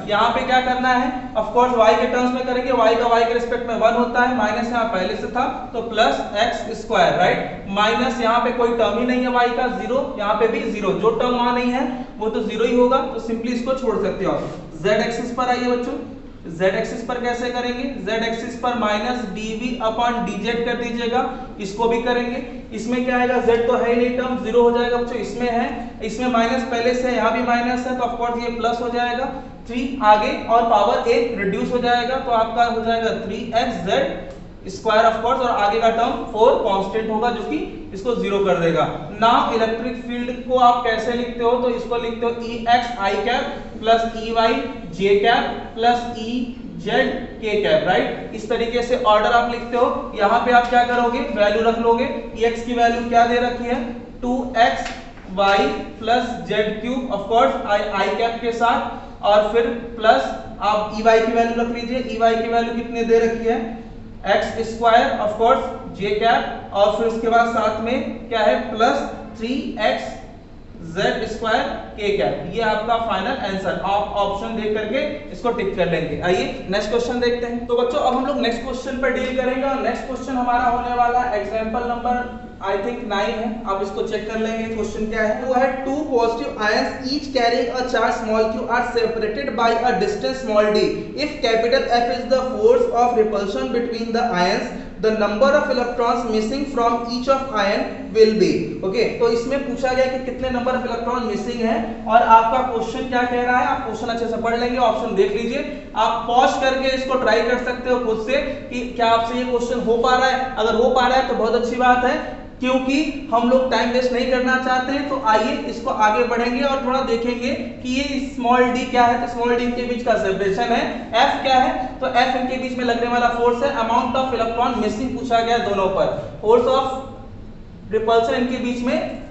यहाँ पे क्या करना है, ऑफ कोर्स y के टर्म्स में करेंगे, y का y के रिस्पेक्ट में 1 होता है, माइनस यहाँ पहले से था तो plus x square right, minus यहाँ पे कोई टर्म ही नहीं है y का 0, यहाँ पे भी 0, जो टर्म वहां नहीं है वो तो 0 ही होगा, तो सिंपली इसको छोड़ सकते हो। z एक्सिस पर आइए बच्चों, z एक्सिस पर कैसे करेंगे, z एक्सिस पर माइनस dv अपॉन dz कर दीजिएगा, इसको भी करेंगे। इसमें क्या आएगा, z तो है ही नहीं, टर्म 0 हो जाएगा बच्चों, इसमें है, इसमें माइनस पहले से है, यहाँ भी माइनस है तो ऑफ कोर्स ये प्लस हो जाएगा 3 आगे, और पावर 1 रिड्यूस हो जाएगा तो आपका हो जाएगा 3xz स्क्वायर ऑफ कोर्स, और आगे का टर्म 4 कांस्टेंट होगा जो कि इसको 0 कर देगा। नाउ इलेक्ट्रिक फील्ड को आप कैसे लिखते हो, तो इसको लिखते हो ex i cap plus ey j cap plus ez k cap right. इस तरीके से ऑर्डर आप लिखते हो। यहाँ पे आप क्या करोगे, वैल्यू रख लोगे, ex की वैल्यू क्या दे रखी है 2xy plus z cube of course i cap के साथ, और फिर प्लस आप ey की वैल्यू रख लीजिए, ey की वैल्यू कितने दे रखी है x square of course J cap, और फिर उसके बाद साथ में क्या है plus 3x z square k cap. ये आपका फाइनल आंसर, आप ऑप्शन देख करके इसको टिक कर लेंगे। आइए नेक्स्ट क्वेश्चन देखते हैं। तो बच्चों अब हम लोग नेक्स्ट क्वेश्चन पर डील करेंगे, और नेक्स्ट क्वेश्चन हमारा होने वाला एग्जांपल नंबर आई थिंक 9 है, आप इसको चेक कर लेंगे क्वेश्चन क्या है। वो है two positive ions each carrying a charge small q are separated by a distance small d। If capital F is the force of repulsion between the ions, the number of electrons missing from each of ion will be। Okay, तो इसमें पूछा गया कि कितने number of electron missing है, और आपका question क्या कह रहा है, आप क्वेश्चन अच्छे से पढ़ लेंगे, ऑप्शन देख लीजिए, आप पॉज करके इसको ट्राई कर सकते हो खुद से कि क्या आपसे ये क्वेश्चन हो पा रहा है। अगर हो पा रहा है तो बहुत अच्छी बात है, क्योंकि हम लोग टाइम वेस्ट नहीं करना चाहते हैं। तो आइए इसको आगे बढ़ेंगे और थोड़ा देखेंगे कि ये स्मॉल d क्या है। तो स्मॉल d के बीच का सेपरेशन है, f क्या है, तो f इनके बीच में लगने वाला फोर्स है, अमाउंट ऑफ इलेक्ट्रॉन मिसिंग पूछा गया दोनों पर, फोर्स ऑफ रिपल्शन इनके बीच में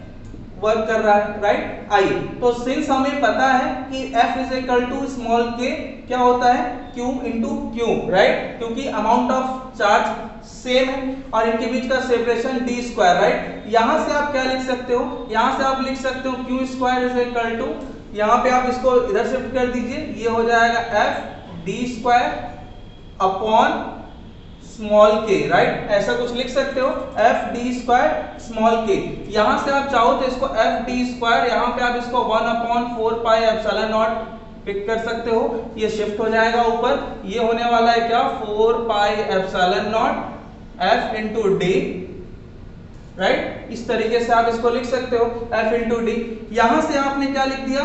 वर्क कर रहा है राइट। आइए तो सिंस हमें पता है कि F is equal to small k क्या होता है Q इंटू क्यू राइट, क्योंकि अमाउंट ऑफ चार्ज सेम है और इनके बीच का सेपरेशन d स्क्वायर राइट। यहां से आप क्या लिख सकते हो, यहां से आप लिख सकते हो Q square is equal to, यहां पे आप इसको इधर शिफ्ट कर दीजिए, ये हो जाएगा F d square upon small k right, ऐसा कुछ लिख सकते हो F d square small k। यहां से आप चाहो तो इसको F d स्क्वायर, यहां पे आप इसको 1/4 पाई एप्सिलॉन नॉट पिक कर सकते हो, ये शिफ्ट हो जाएगा ऊपर, ये होने वाला है क्या 4 pi epsilon naught F into D right. इस तरीके से आप इसको लिख सकते हो F इंटू डी। यहां से आपने क्या लिख दिया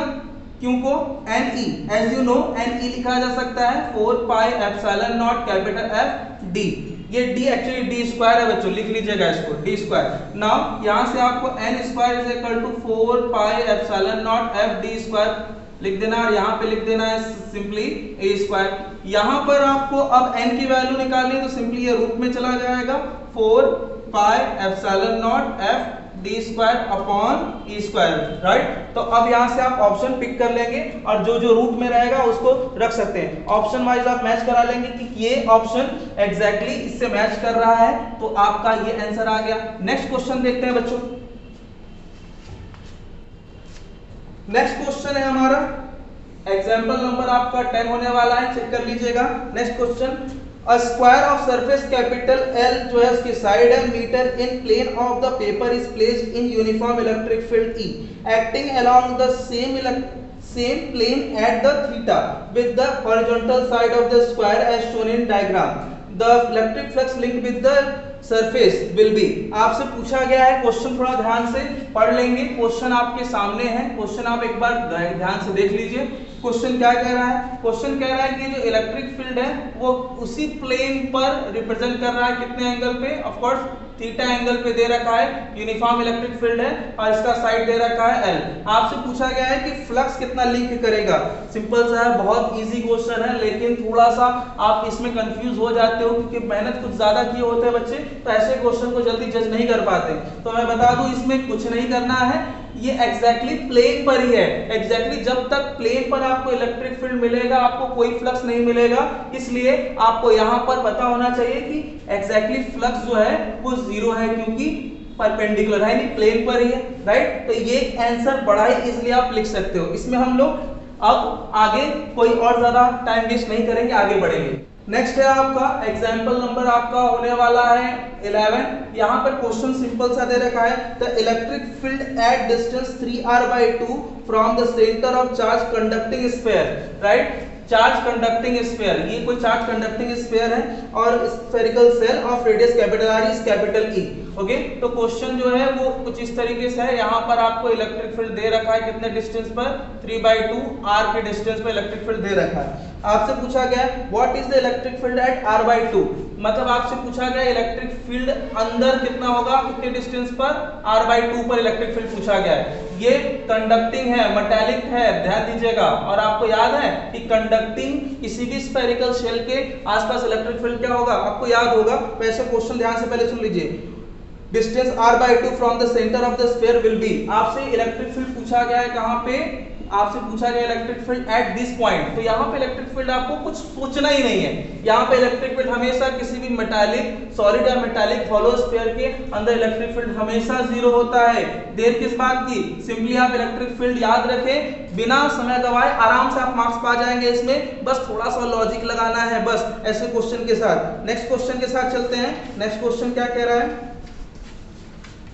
क्यों को NE, as you know NE लिखा जा सकता है 4 pi epsilon naught capital F D। ये D एक्चुअली D स्क्वायर है बच्चों, लिख लीजिएगा इसको D स्क्वायर। नाउ यहां से आपको N square is equal to 4 pi epsilon naught F D square लिख देना, और यहाँ पे लिख देना है सिंपली a स्क्वायर। यहाँ पर आपको अब n की वैल्यू निकालनी, तो सिंपली ये रूट में चला जाएगा 4 pi epsilon naught F d square upon e square right. तो अब यहाँ से आप ऑप्शन पिक कर लेंगे, और जो जो रूट में रहेगा उसको रख सकते हैं। ऑप्शन वाइज आप मैच करा लेंगे कि ये ऑप्शन एग्जैक्टली इससे मैच कर रहा है, तो आपका ये आंसर आ गया। नेक्स्ट क्वेश्चन देखते हैं बच्चों। नेक्स्ट क्वेश्चन है हमारा एग्जाम्पल नंबर आपका 10 होने वाला है, चेक कर लीजिएगा। Next question, a square of surface capital L जो है उसकी साइड है metre in plane of the paper is placed in uniform electric field E acting along the same plane at the theta with the horizontal side of the square as shown in diagram. The electric flux linked with the surface will be। आपसे पूछा गया है, question थोड़ा ध्यान से पढ़ लेंगे, question आपके सामने है, क्वेश्चन आप एक बार ध्यान से देख लीजिए। क्वेश्चन क्या कह रहा है, क्वेश्चन कह रहा है कि जो इलेक्ट्रिक फील्ड है वो उसी प्लेन पर रिप्रेजेंट कर रहा है, कितने एंगल पे, ऑफ कोर्स थीटा एंगल पे दे रखा है, यूनिफॉर्म इलेक्ट्रिक फील्ड है और इसका साइड दे रखा है एल। आपसे पूछा गया है कि फ्लक्स कितना लिंक करेगा। सिंपल सा है, बहुत इजी क्वेश्चन है, लेकिन थोड़ा सा आप इसमें कंफ्यूज हो जाते हो क्योंकि मेहनत कुछ ज्यादा किए होते हैं बच्चे, तो ऐसे क्वेश्चन को जल्दी जज नहीं कर पाते। तो मैं बता दूं इसमें कुछ नहीं करना है, ये एग्जैक्टली प्लेन पर ही है। एग्जैक्टली जब तक प्लेन पर आपको इलेक्ट्रिक फील्ड मिलेगा आपको कोई फ्लक्स नहीं मिलेगा, इसलिए आपको यहां पर पता होना चाहिए कि एग्जैक्टली फ्लक्स जो है वो जीरो है क्योंकि परपेंडिकुलर है, नहीं प्लेन पर ही है, राइट। तो ये आंसर बड़ा ही इजीली आप लिख सकते हो। इसमें हम लोग अब आगे कोई और ज्यादा टाइम वेस्ट नहीं करेंगे, आगे बढ़ेंगे। नेक्स्ट है आपका एग्जाम्पल नंबर आपका होने वाला है 11। यहाँ पर क्वेश्चन सिंपल सा दे रखा है, the electric field at distance 3r/2 from the centre of charge conducting sphere, right. Charge conducting sphere, ये कोई चार्ज कंडक्टिंग स्फीयर है और spherical shell of radius capital R is capital E, okay. तो question जो है वो कुछ इस तरीके से है, यहाँ पर आपको इलेक्ट्रिक फील्ड दे रखा है कितने डिस्टेंस पर, 3/2 r के डिस्टेंस पर इलेक्ट्रिक फील्ड दे रखा है। आपसे पूछा गया what is the electric field at r/2, मतलब आपसे पूछा गया इलेक्ट्रिक फील्ड अंदर कितना होगा, कितने डिस्टेंस पर, r/2 पर इलेक्ट्रिक फील्ड पूछा गया है। ये कंडक्टिंग है, मेटालिक है, ध्यान दीजिएगा। और आपको याद है कि कंडक्टिंग किसी भी स्फेरिकल शेल के आसपास इलेक्ट्रिक फील्ड क्या होगा, आपको याद होगा। वैसे क्वेश्चन ध्यान से पहले सुन लीजिए, distance r/2 from the centre of the sphere will be, आपसे इलेक्ट्रिक फील्ड पूछा गया है कहां पे, आपसे पूछा गया electric field at this point. तो यहाँ पे इलेक्ट्रिक फील्ड आपको कुछ सोचना ही नहीं है, यहाँ पे इलेक्ट्रिक फील्ड हमेशा किसी भी मेटालिक सॉलिड या मेटालिक हॉलो स्फीयर के अंदर इलेक्ट्रिक फील्ड हमेशा जीरो होता है। देर किस बात की, सिंपली आप इलेक्ट्रिक फील्ड याद रखें, बिना समय गवाए आराम से आप मार्क्स पा जाएंगे इसमें, बस थोड़ा सा लॉजिक लगाना है बस ऐसे क्वेश्चन के साथ। नेक्स्ट क्वेश्चन के साथ चलते हैं। नेक्स्ट क्वेश्चन क्या कह रहा है,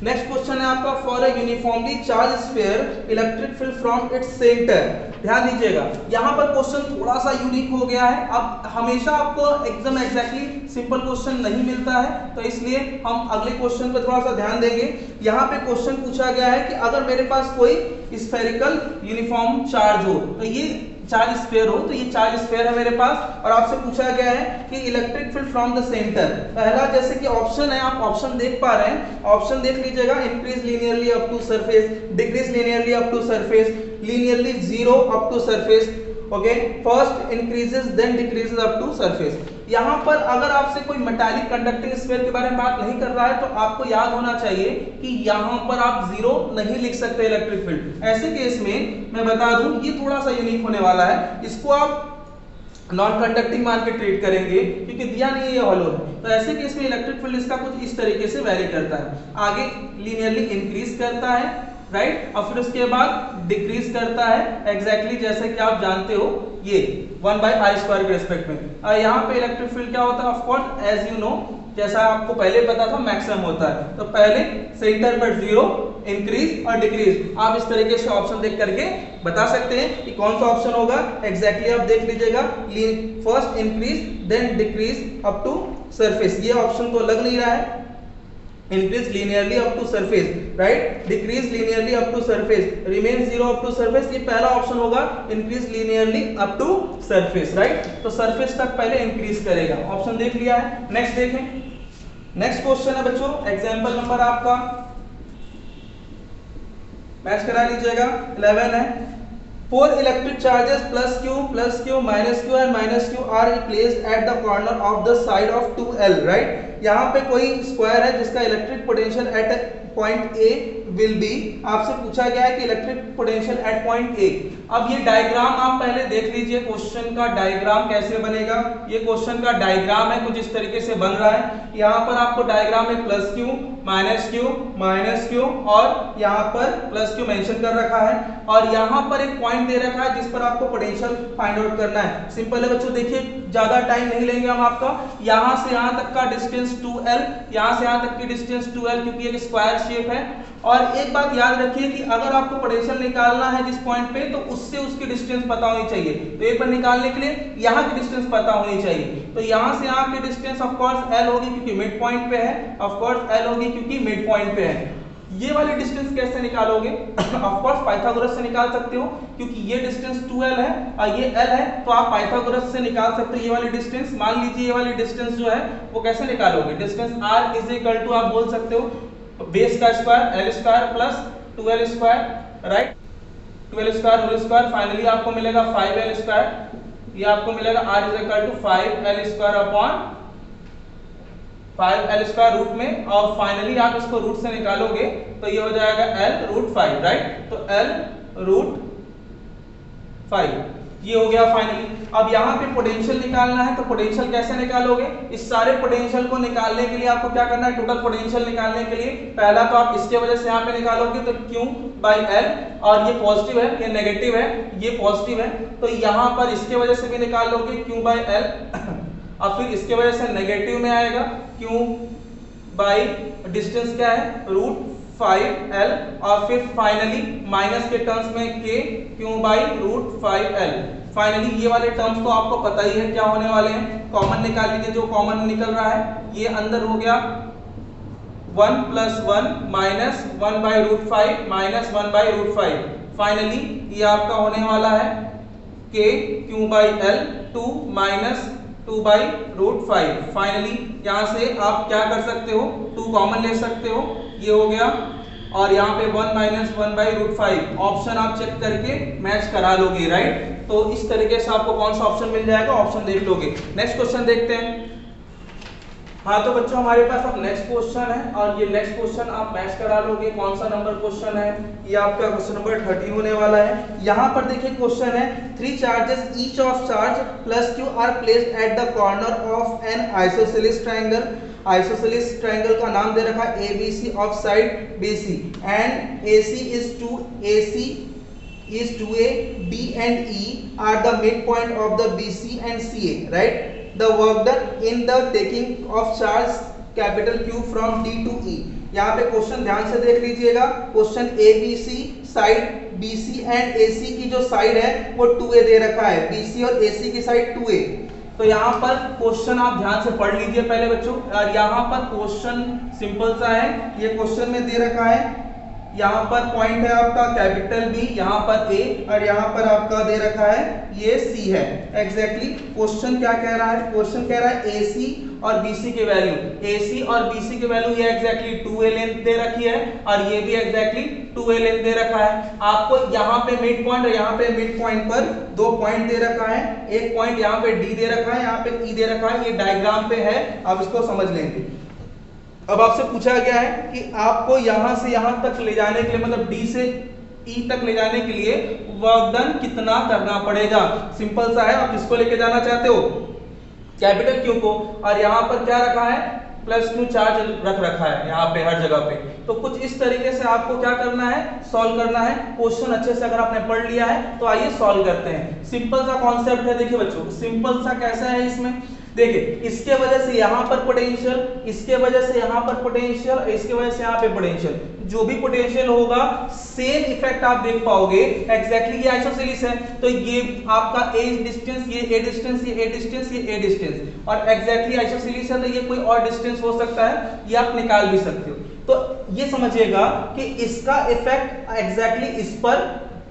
नेक्स्ट क्वेश्चन है आपका, for a uniformly charge sphere electric field from its centre. ध्यान दीजिएगा, यहाँ पर क्वेश्चन थोड़ा सा यूनिक हो गया है। अब हमेशा आपको एकदम एग्जैक्टली सिंपल क्वेश्चन नहीं मिलता है, तो इसलिए हम अगले क्वेश्चन पर थोड़ा सा ध्यान देंगे। यहाँ पे क्वेश्चन पूछा गया है कि अगर मेरे पास कोई स्फेरिकल यूनिफॉर्म चार्ज हो, तो ये चार्ज स्फीयर हो, तो ये चार्ज स्फीयर है मेरे पास, और आपसे पूछा गया है कि electric field from the centre. पहला जैसे कि ऑप्शन है, आप ऑप्शन देख पा रहे हैं, ऑप्शन देख लीजिएगा, increase linearly up to surface, decrease linearly up to surface, linearly zero up to surface, okay. First increases then decreases up to surface. यहाँ पर अगर आपसे कोई मेटालिक कंडक्टिंग स्फीयर के बारे में बात नहीं कर रहा है, तो आपको याद होना चाहिए कि यहाँ पर आप जीरो नहीं लिख सकते इलेक्ट्रिक फील्ड। ऐसे केस में मैं बता दूं, ये थोड़ा सा यूनिक होने वाला है, इसको आप नॉन कंडक्टिंग मान के ट्रीट करेंगे क्योंकि दिया नहीं है, ये हॉलो है। तो ऐसे केस में इलेक्ट्रिक फील्ड इसका कुछ इस तरीके से वेरी करता है, आगे लीनियरली इंक्रीज करता है, राइट, और फिर उसके बाद डिक्रीज करता है, एग्जैक्टली जैसे कि आप जानते हो ये 1/r² के रिस्पेक्ट में। यहाँ पे इलेक्ट्रिक फील्ड क्या होता है, of course as you know, जैसा आपको पहले पता था मैक्सिमम होता है। तो पहले सेंटर पर जीरो, इंक्रीज और डिक्रीज, आप इस तरीके से ऑप्शन देख करके बता सकते हैं कि कौन सा ऑप्शन होगा। एग्जैक्टली आप देख लीजिएगा, first increase then decrease up to surface, ये ऑप्शन तो लग नहीं रहा है। increase linearly up to surface, right, decrease linearly up to surface, remain zero up to surface, ये पहला ऑप्शन होगा, increase linearly up to surface, right। तो surface तक पहले increase करेगा, ऑप्शन देख लिया है। नेक्स्ट देखें, नेक्स्ट क्वेश्चन है बच्चों, एग्जांपल नंबर आपका मैच करा लीजिएगा, 11 है। 4 electric charges plus q minus q and minus q are placed at the corner of the side of 2l, right। यहाँ पे कोई स्क्वायर है जिसका electric potential at point A will be. आपसे पूछा गया है कि electric potential at point A. अब ये डायग्राम आप पहले देख लीजिए, क्वेश्चन का डायग्राम कैसे बनेगा। ये क्वेश्चन का डायग्राम है, कुछ इस तरीके से बन रहा है। यहाँ पर आपको डायग्राम में प्लस क्यू माइनस क्यू और यहाँ पर प्लस क्यू मेंशन कर रखा है, और यहाँ पर एक पॉइंट दे रखा है जिस पर आपको पोटेंशियल फाइंड आउट करना है। सिंपल है बच्चों, देखिए ज्यादा टाइम नहीं लेंगे हम आपका। यहाँ से यहाँ तक का डिस्टेंस 2l, यहाँ से यहाँ तक की डिस्टेंस 2l, क्योंकि एक स्क्वायर शेप है। और एक बात याद रखिए कि अगर आपको पोटेंशियल निकालना है जिस पॉइंट पे, तो उससे उसकी डिस्टेंस पता होनी चाहिए। तो ए पर निकालने के लिए यहाँ की डिस्टेंस पता होनी चाहिए। तो यहाँ से यहाँ की डिस्टेंस ऑफ कोर्स l होगी क्योंकि मिड पॉइंट पे है, ऑफ कोर्स l होगी क्योंकि मिड पॉइंट पे है। ये वाली डिस्टेंस कैसे निकालोगे? ऑफ कोर्स पाइथागोरस से निकाल सकते हो, क्योंकि ये डिस्टेंस 2l है और ये l है, तो आप पाइथागोरस से निकाल सकते हो ये वाली डिस्टेंस। मान लीजिए ये वाली डिस्टेंस जो है वो कैसे निकालोगे? Distance r is equal to आप बोल सकते हो बेस का square l square plus 2l square, right? 2l square whole square, finally आपको मिलेगा 5l स्क्वायर, ये आपको मिलेगा r is equal to 5l square upon 5l square root में, और फाइनली आप इसको रूट से निकालोगे तो ये हो जाएगा l रूट 5, राइट? तो l रूट 5 ये हो गया फाइनली। अब यहाँ पे पोटेंशियल निकालना है, तो पोटेंशियल कैसे निकालोगे? इस सारे पोटेंशियल को निकालने के लिए आपको क्या करना है? टोटल पोटेंशियल निकालने के लिए पहला तो आप इसके वजह से यहाँ पे निकालोगे, तो q बाई l, और ये पॉजिटिव है, ये नेगेटिव है, ये पॉजिटिव है, तो यहाँ पर इसके वजह से भी निकाल लोगे q बाई l, और फिर इसके वजह से नेगेटिव में आएगा q बाई डिस्टेंस क्या है? रूट 5l, और फिर फाइनली माइनस के टर्म्स में k q by root 5l। Finally ये वाले टर्म्स तो आपको पता ही है क्या होने वाले हैं, कॉमन निकाल लीजिए, जो कॉमन निकल रहा है ये अंदर हो गया 1 plus 1 minus 1 by root 5 minus 1 by root 5। Finally ये आपका होने वाला है k q by l 2 minus 2 by root 5। Finally यहाँ से आप क्या कर सकते हो? 2 कॉमन ले सकते हो, ये हो गया, और यहाँ पे 1 माइनस 1 बाई रूट 5 ऑप्शन आप चेक करके मैच करा लोगे, राइट? तो इस तरीके से आपको कौन सा ऑप्शन मिल जाएगा, ऑप्शन देख लोगे। नेक्स्ट क्वेश्चन देखते हैं। हाँ तो बच्चों हमारे पास अब नेक्स्ट क्वेश्चन है, और ये नेक्स्ट क्वेश्चन आप मैच करा लोगे। कौन सा नंबर क्वेश्चन है? ये आपका क्वेश्चन नंबर 30 होने वाला है। यहाँ पर देखिए क्वेश्चन है 3 charges each of charge plus q are placed at the corner of an isosceles triangle. Isosceles triangle का नाम दे रखा है ABC of side BC, and AC is 2A, B and E are the midpoint of the BC and CA, right? The work done in the taking of charge capital Q from D to E। यहाँ पे question ध्यान से देख लीजिएगा। Question ABC side BC and AC की जो side है वो 2A दे रखा है, BC और AC की साइड 2A। तो यहाँ पर क्वेश्चन आप ध्यान से पढ़ लीजिए पहले बच्चों, और यहाँ पर क्वेश्चन सिंपल सा है। ये क्वेश्चन में दे रखा है, यहाँ पर पॉइंट है आपका कैपिटल B, यहाँ पर A, और यहाँ पर आपका दे रखा है ये C है। एग्जैक्टली क्वेश्चन क्या कह रहा है? क्वेश्चन कह रहा है AC और BC की वैल्यू, AC और BC की वैल्यू ये एग्जैक्टली 2A लेंथ दे रखी है, और ये भी एग्जैक्टली 2A लेंथ दे रखा है। आपको यहाँ पे मिड पॉइंट और यहाँ पे मिड पॉइंट पर 2 पॉइंट दे रखा है, एक पॉइंट यहाँ पे D दे रखा है, यहाँ पे E दे रखा है, ये डायग्राम पे है, आप इसको समझ लेंगे। अब आपसे पूछा गया है कि आपको यहां से यहां तक ले जाने के लिए, मतलब D से E तक ले जाने के लिए वर्क डन कितना करना पड़ेगा? सिंपल सा है, आप किसको लेके जाना चाहते हो? कैपिटल Q को, और यहाँ पर क्या रखा है? प्लस Q चार्ज रख रखा है यहाँ पे हर जगह पे। तो कुछ इस तरीके से आपको क्या करना है? सॉल्व करना है। क्वेश्चन अच्छे से अगर आपने पढ़ लिया है तो आइए सॉल्व करते हैं। सिंपल सा कॉन्सेप्ट है, देखिए बच्चों सिंपल सा कैसा है इसमें, देखिए इसके वजह से यहाँ पर पोटेंशियल, इसके वजह से यहाँ पर पोटेंशियल, इसके वजह से यहाँ पे पोटेंशियल, जो भी पोटेंशियल होगा सेम इफेक्ट आप देख पाओगे। एग्जैक्टली ये आइसोसेलेस है, तो ये आपका A डिस्टेंस, ये A डिस्टेंस, ये A डिस्टेंस, ये A डिस्टेंस, और एग्जैक्टली आइसोसेलेस है तो ये कोई और डिस्टेंस हो सकता है, ये आप निकाल भी सकते हो। तो ये समझिएगा कि इसका इफेक्ट एग्जैक्टली इस पर,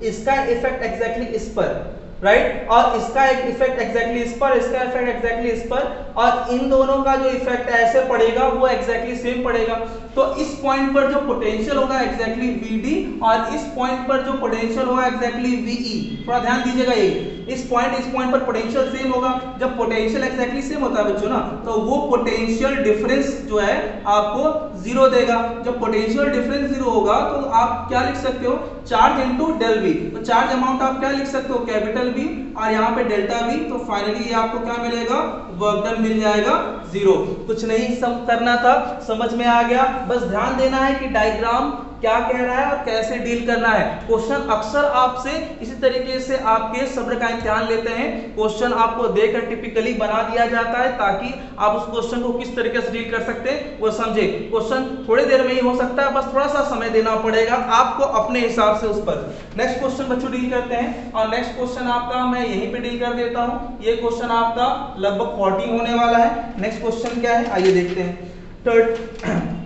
इसका इफेक्ट एग्जैक्टली इस पर, राइट, और इसका एक इफेक्ट एग्जैक्टली इस पर, इसका इफेक्ट एग्जैक्टली इस पर, और इन दोनों का जो इफेक्ट ऐसे पड़ेगा वो एग्जैक्टली सेम पड़ेगा। तो इस पॉइंट पर जो पोटेंशियल होगा एग्जैक्टली VD, और इस पॉइंट पर जो पोटेंशियल होगा एग्जैक्टली VE। थोड़ा ध्यान दीजिएगा, ये इस पॉइंट पर पोटेंशियल सेम होगा। जब पोटेंशियल एग्जैक्टली सेम होता है बच्चों ना, तो वो पोटेंशियल डिफरेंस जो है आपको 0 देगा। जब पोटेंशियल डिफरेंस 0 होगा तो आप क्या लिख सकते हो? Charge into del V। तो चार्ज अमाउंट आप क्या लिख सकते हो? कैपिटल B, और यहाँ पे डेल्टा V। तो फाइनली ये आपको क्या मिलेगा? वर्क डन मिल जाएगा 0। कुछ नहीं सम करना था, समझ में आ गया। बस ध्यान देना है कि डायग्राम क्या कह रहा है और कैसे डील करना है। क्वेश्चन अक्सर आपसे इसी तरीके से आपके सब्र का इम्तिहान लेते हैं। क्वेश्चन आपको देकर टिपिकली बना दिया जाता है ताकि आप उस क्वेश्चन को किस तरीके से डील कर सकते हैं वो समझे। क्वेश्चन थोड़ी देर में ही हो सकता है, बस थोड़ा सा समय देना पड़ेगा आपको अपने हिसाब से उस पर। नेक्स्ट क्वेश्चन बच्चों डील करते हैं, और नेक्स्ट क्वेश्चन आपका मैं यहीं पे डील कर देता हूँ। ये क्वेश्चन आपका लगभग 40 होने वाला है। नेक्स्ट क्वेश्चन क्या है आइए देखते हैं।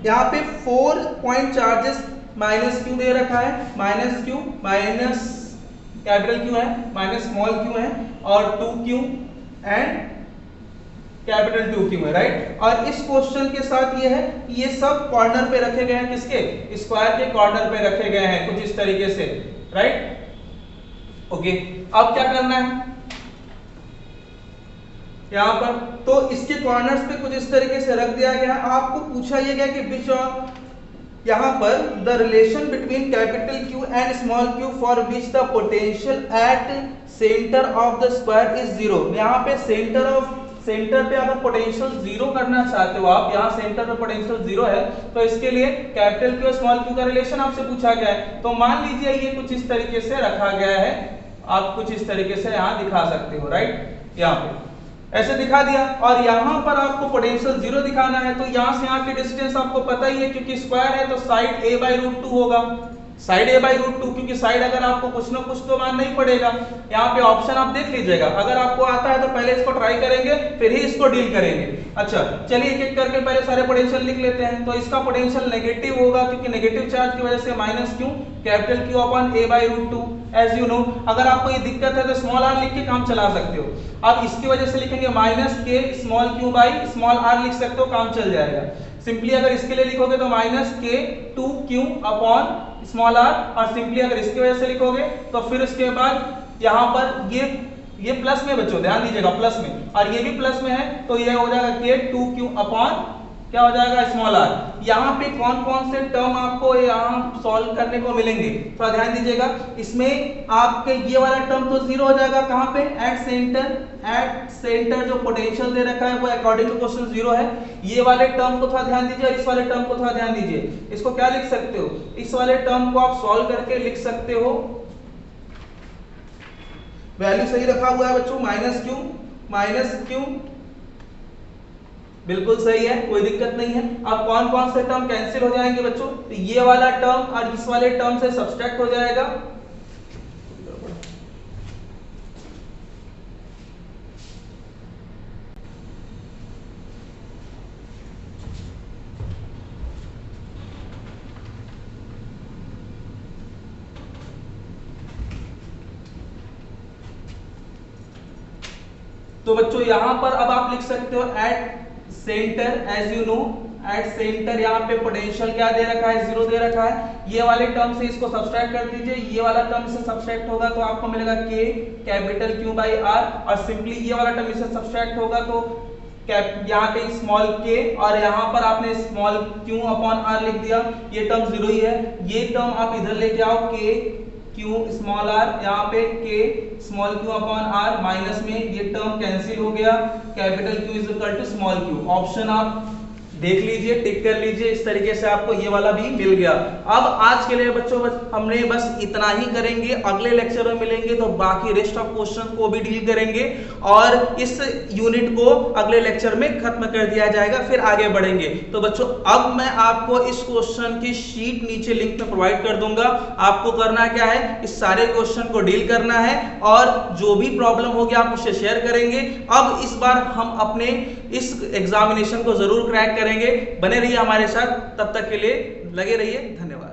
यहाँ पे 4 पॉइंट चार्जेस माइनस क्यू दे रखा है, minus Q minus capital Q है माइनस स्मॉल क्यू है और 2q एंड कैपिटल 2q है, राइट। और इस क्वेश्चन के साथ ये है कि ये सब कॉर्नर पे रखे गए हैं, किसके, स्क्वायर के कॉर्नर पे रखे गए हैं कुछ इस तरीके से, राइट। ओके, अब क्या करना है यहां पर, तो इसके कॉर्नर्स पे कुछ इस तरीके से रख दिया गया है। आपको पूछा यह गया कि विच यहां पर the relation between capital Q and small Q for which the potential at centre of the square is zero. यहाँ पे सेंटर पे अगर पोटेंशियल जीरो करना चाहते हो आप, यहाँ सेंटर पे पोटेंशियल जीरो है, तो इसके लिए कैपिटल क्यू और स्मॉल क्यू का रिलेशन आपसे पूछा गया है। तो मान लीजिए ये कुछ इस तरीके से रखा गया है, आप कुछ इस तरीके से यहाँ दिखा सकते हो, राइट, यहाँ पे ऐसे दिखा दिया। और यहाँ पर आपको पोटेंशियल जीरो दिखाना है, तो यहाँ से यहाँ की डिस्टेंस आपको पता ही है, क्योंकि स्क्वायर है तो साइड a/√2 होगा, साइड a/√2, क्योंकि साइड अगर आपको कुछ ना कुछ तो मान नहीं पड़ेगा। यहाँ पे ऑप्शन आप देख लीजिएगा, अगर आपको आता है तो पहले इसको ट्राई करेंगे फिर ही इसको डील करेंगे। अच्छा चलिए एक एक करके पहले सारे पोटेंशियल लिख लेते हैं। तो इसका पोटेंशियल नेगेटिव होगा, क्योंकि नेगेटिव चार्ज की वजह से minus Q capital Q upon a/√2। As you know, अगर आपको ये दिक्कत है तो स्मॉल r लिख के काम चला सकते हो। अब इसकी वजह से लिखेंगे माइनस के small Q by small r लिख सकते हो, काम चल जाएगा। सिंपली अगर इसके लिए लिखोगे तो माइनस के 2q अपॉन स्मॉल r, और सिंपली अगर इसकी वजह से लिखोगे तो फिर उसके बाद यहाँ पर ये प्लस में बच्चों ध्यान दीजिएगा, प्लस में, और ये भी प्लस में है तो ये हो जाएगा के 2q अपॉन क्या हो जाएगा स्मॉल r। यहाँ पे कौन कौन से टर्म आपको यहाँ सॉल्व करने को मिलेंगे थोड़ा ध्यान दीजिएगा। इसमें आपके ये वाला टर्म तो जीरो हो जाएगा, कहाँ पे, एट सेंटर जो पोटेंशियल दे रखा है वो अकॉर्डिंग टू क्वेश्चन जीरो है। ये वाले टर्म को थोड़ा ध्यान दीजिए और इस वाले टर्म को थोड़ा ध्यान दीजिए। इसको क्या लिख सकते हो, इस वाले टर्म को आप सॉल्व करके लिख सकते हो, वैल्यू सही रखा हुआ है बच्चों, माइनस क्यू बिल्कुल सही है, कोई दिक्कत नहीं है। अब कौन कौन से टर्म कैंसिल हो जाएंगे बच्चों, तो ये वाला टर्म और इस वाले टर्म से सब्सट्रैक्ट हो जाएगा। तो बच्चों यहां पर अब आप लिख सकते हो at centre, as you know at centre यहाँ पे पोटेंशियल क्या दे रखा है, जीरो दे रखा है। ये वाले टर्म से इसको सब्सट्रैक्ट कर दीजिए, ये वाला टर्म से सब्सट्रैक्ट होगा तो आपको मिलेगा के कैपिटल क्यू बाई आर, और सिंपली ये वाला टर्म इससे सब्सट्रैक्ट होगा तो यहाँ पे स्मॉल के और यहाँ पर आपने स्मॉल क्यू अपॉन आर लिख दिया, ये टर्म जीरो ही है। ये टर्म आप इधर लेके आओ, के क्यू स्मॉल आर, यहाँ पे K small Q upon R, minus में ये टर्म कैंसिल हो गया, capital Q is equal to small Q. Option आप देख लीजिए, टिक कर लीजिए, इस तरीके से आपको ये वाला भी मिल गया। अब आज के लिए बच्चों हमने बस इतना ही करेंगे, अगले लेक्चर में मिलेंगे तो बाकी रेस्ट ऑफ क्वेश्चन को भी डील करेंगे और इस यूनिट को अगले लेक्चर में खत्म कर दिया जाएगा, फिर आगे बढ़ेंगे। तो बच्चों अब मैं आपको इस क्वेश्चन की शीट नीचे लिंक में प्रोवाइड कर दूंगा। आपको करना क्या है, इस सारे क्वेश्चन को डील करना है और जो भी प्रॉब्लम होगी आप उससे शेयर करेंगे। अब इस बार हम अपने इस एग्जामिनेशन को जरूर क्रैक करेंगे। बने रहिए हमारे साथ, तब तक के लिए लगे रहिए, धन्यवाद।